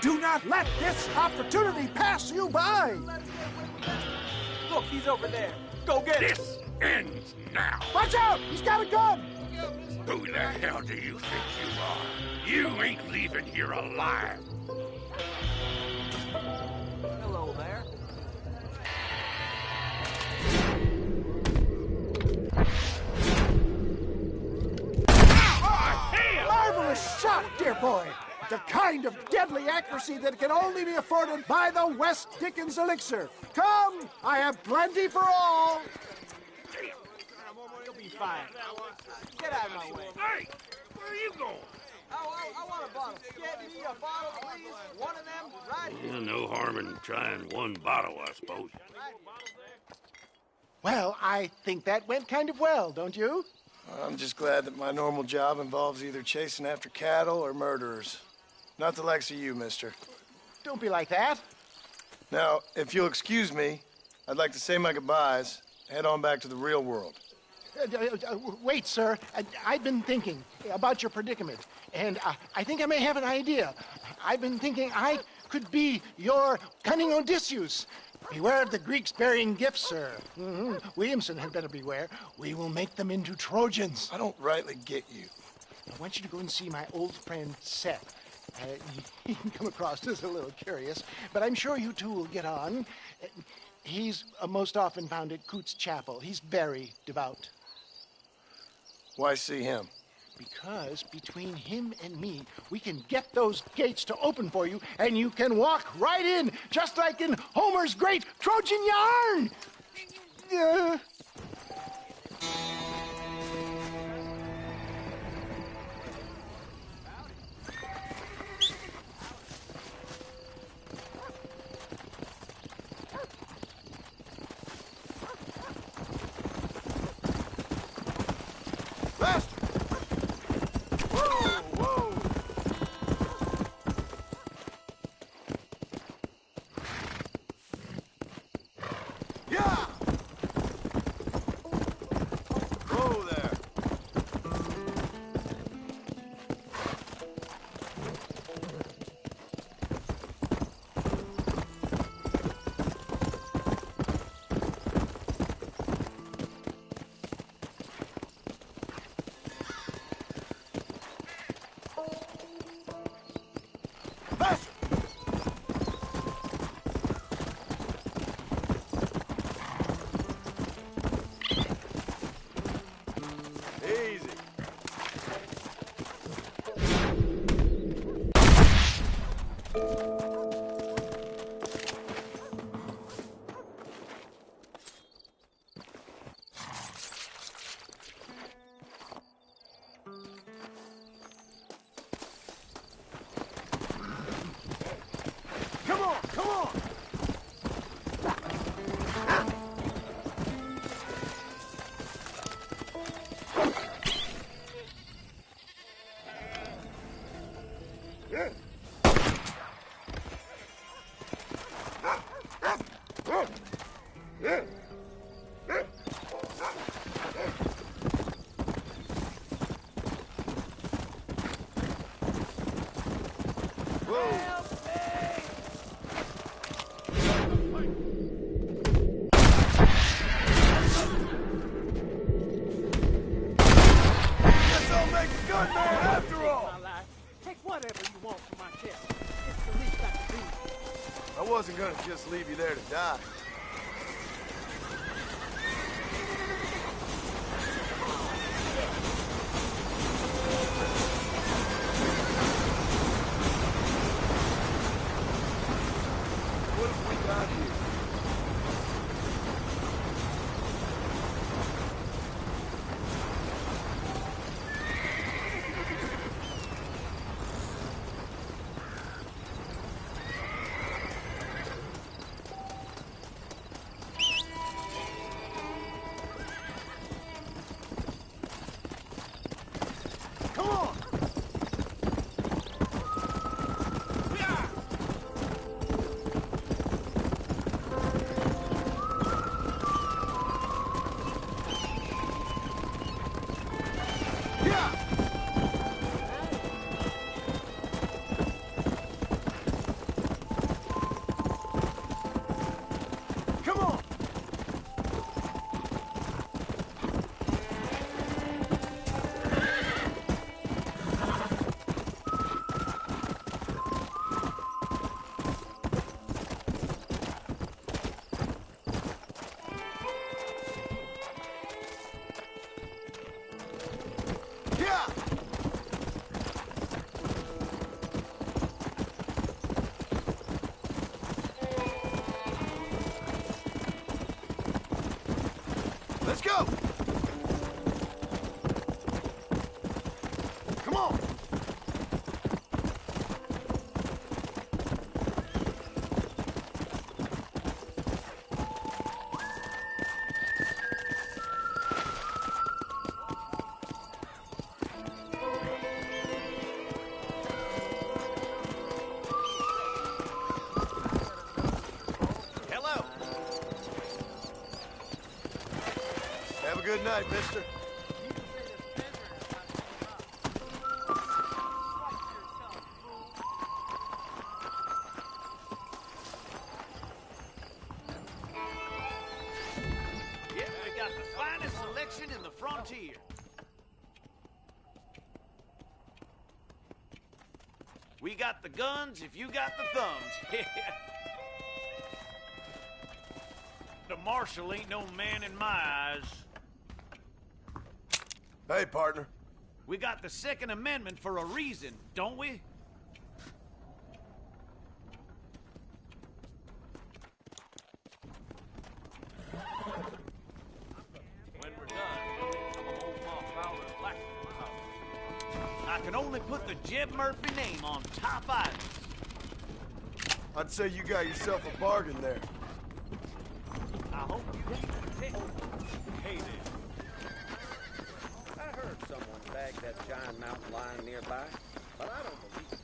Do not let this opportunity pass you by! Look, he's over there. Go get him. This ends now. Watch out! He's got a gun! Who the hell do you think you are? You ain't leaving here alive. Hello there. Marvelous shot, dear boy! The kind of deadly accuracy that can only be afforded by the West Dickens elixir. Come, I have plenty for all. You'll be fine. Get out of my way. Hey, where are you going? I want a bottle. Get me a bottle, please. One of them, right here. No harm in trying one bottle, I suppose. Well, I think that went kind of well, don't you? I'm just glad that my normal job involves either chasing after cattle or murderers. Not the likes of you, mister. Don't be like that. Now, if you'll excuse me, I'd like to say my goodbyes, head on back to the real world. Wait, sir. I've been thinking about your predicament, and I think I may have an idea. I've been thinking I could be your cunning Odysseus. Beware of the Greeks bearing gifts, sir. Williamson had better beware. We will make them into Trojans. I don't rightly get you. I want you to go and see my old friend Seth. He can come across as a little curious, but I'm sure you two will get on. He's most often found at Coots Chapel. He's very devout. Why see him? Because between him and me, we can get those gates to open for you, and you can walk right in, just like in Homer's great Trojan yarn! just leave you there to die. What have we got here? Let's go! Come on! Hello. Have a good night, mister. Yeah, we got the finest selection in the frontier. We got the guns if you got the thumbs. The marshal ain't no man in my eyes. Hey, partner. We got the Second Amendment for a reason, don't we? When we're done, I'm a whole Ma Fowler black. I can only put the Jeb Murphy name on top items. I'd say you got yourself a bargain there. I hope you keep it. Hey there. I heard someone bagged that giant mountain lion nearby, but I don't believe it.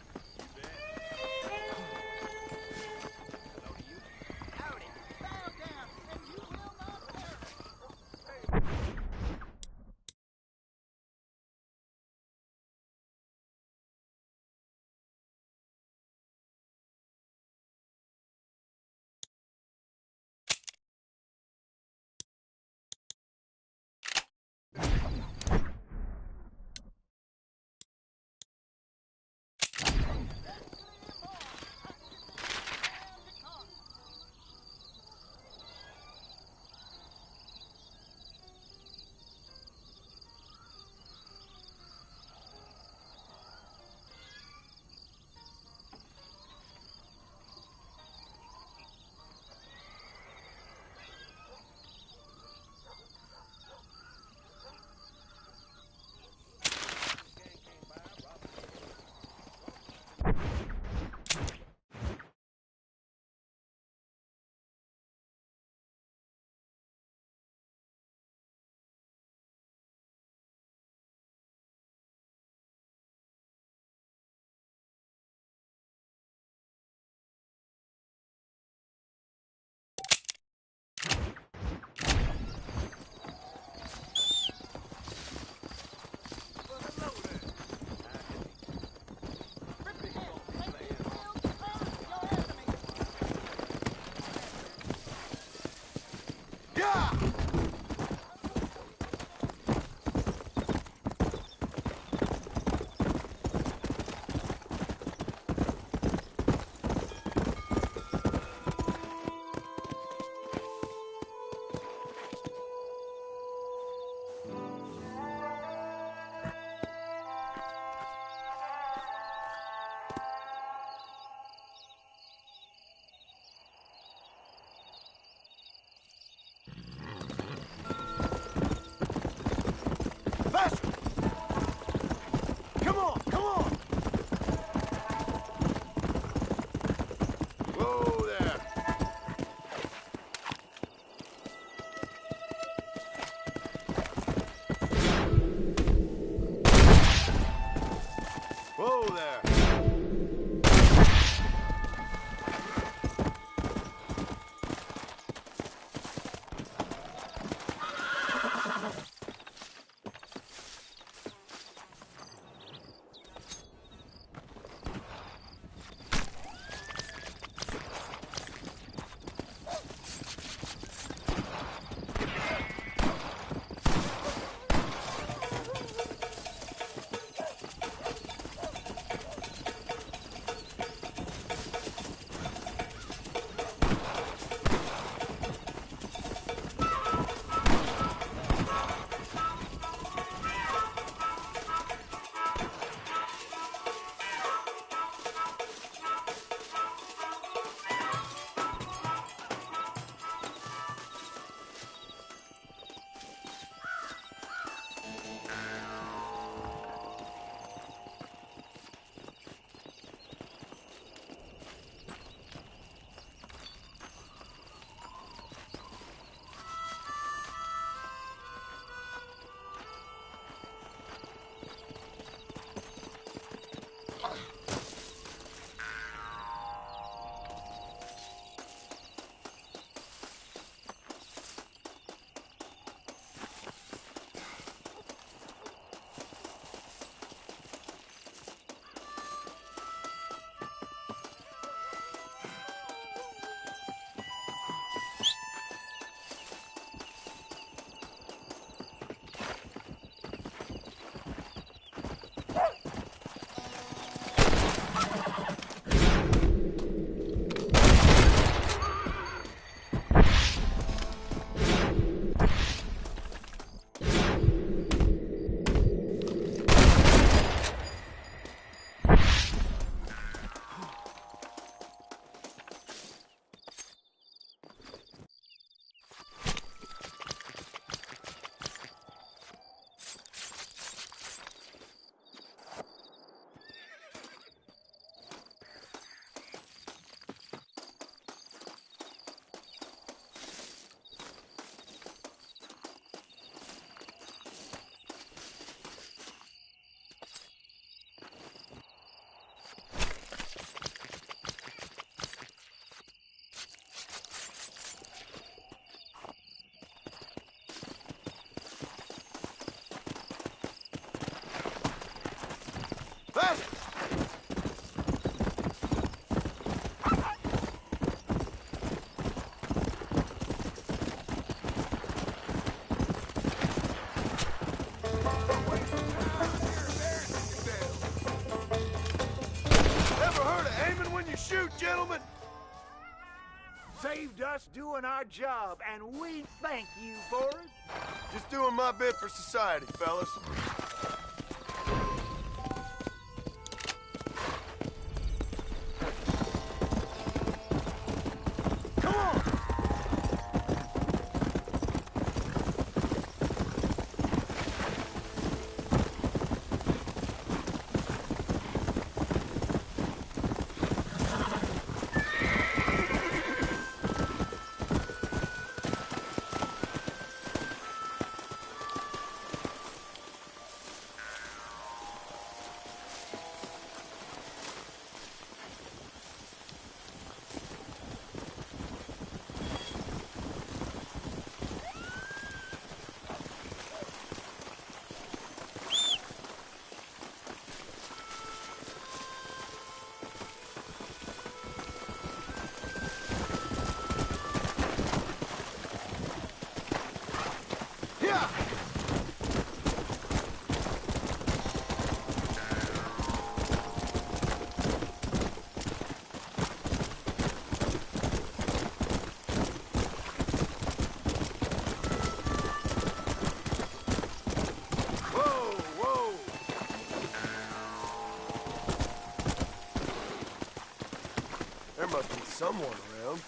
Saved us doing our job, and we thank you for it. Just doing my bit for society, fellas. There must be someone around.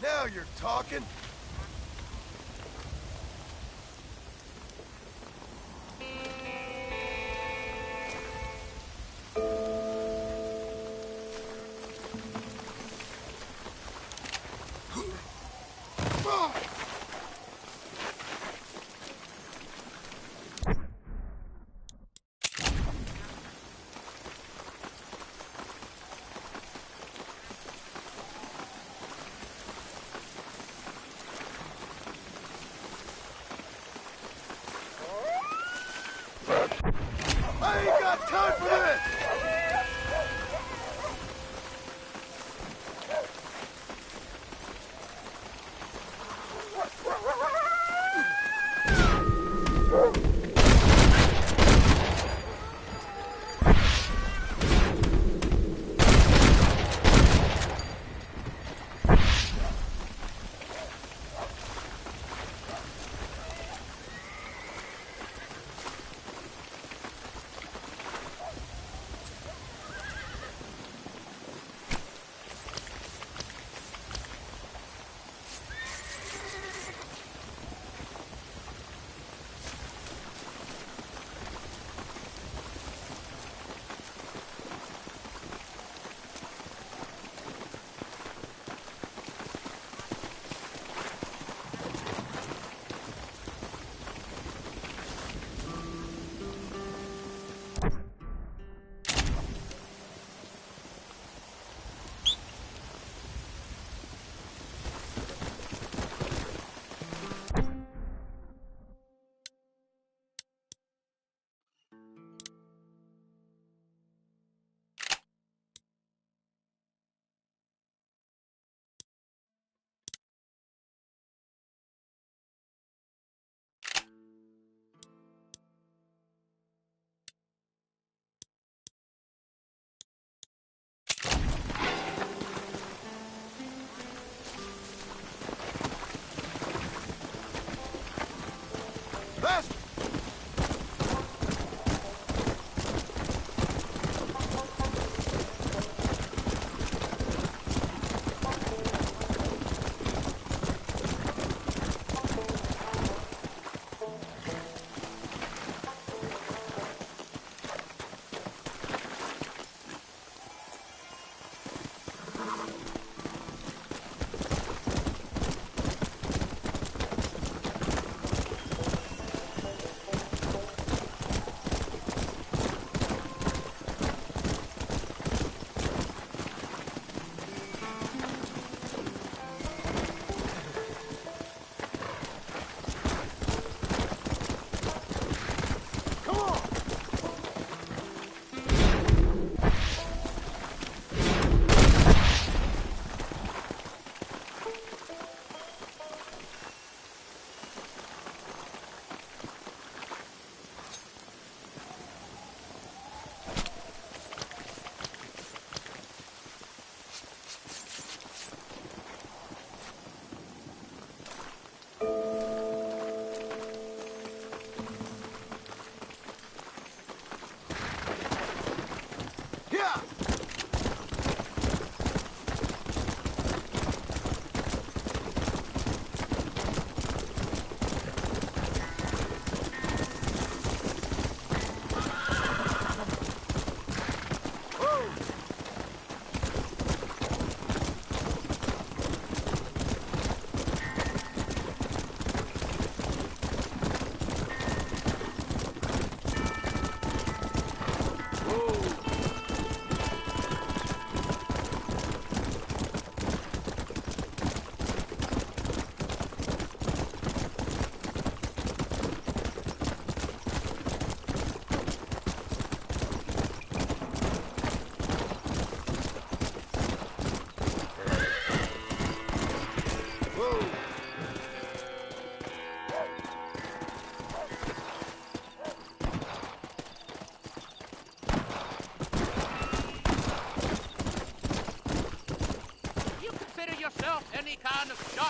Now you're talking. I ain't got time for this!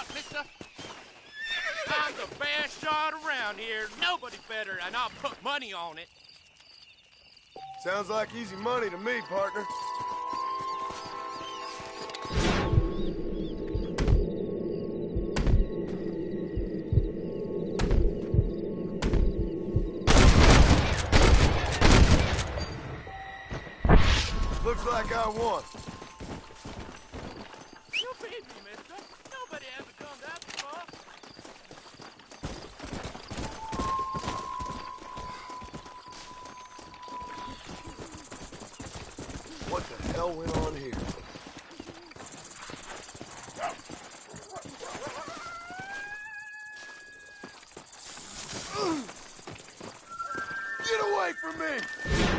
shot, mister. I'm the best shot around here. Nobody better, and I'll put money on it. Sounds like easy money to me, partner. Looks like I won. You beat me, mister. Nobody ever done that before. What the hell went on here? Get away from me!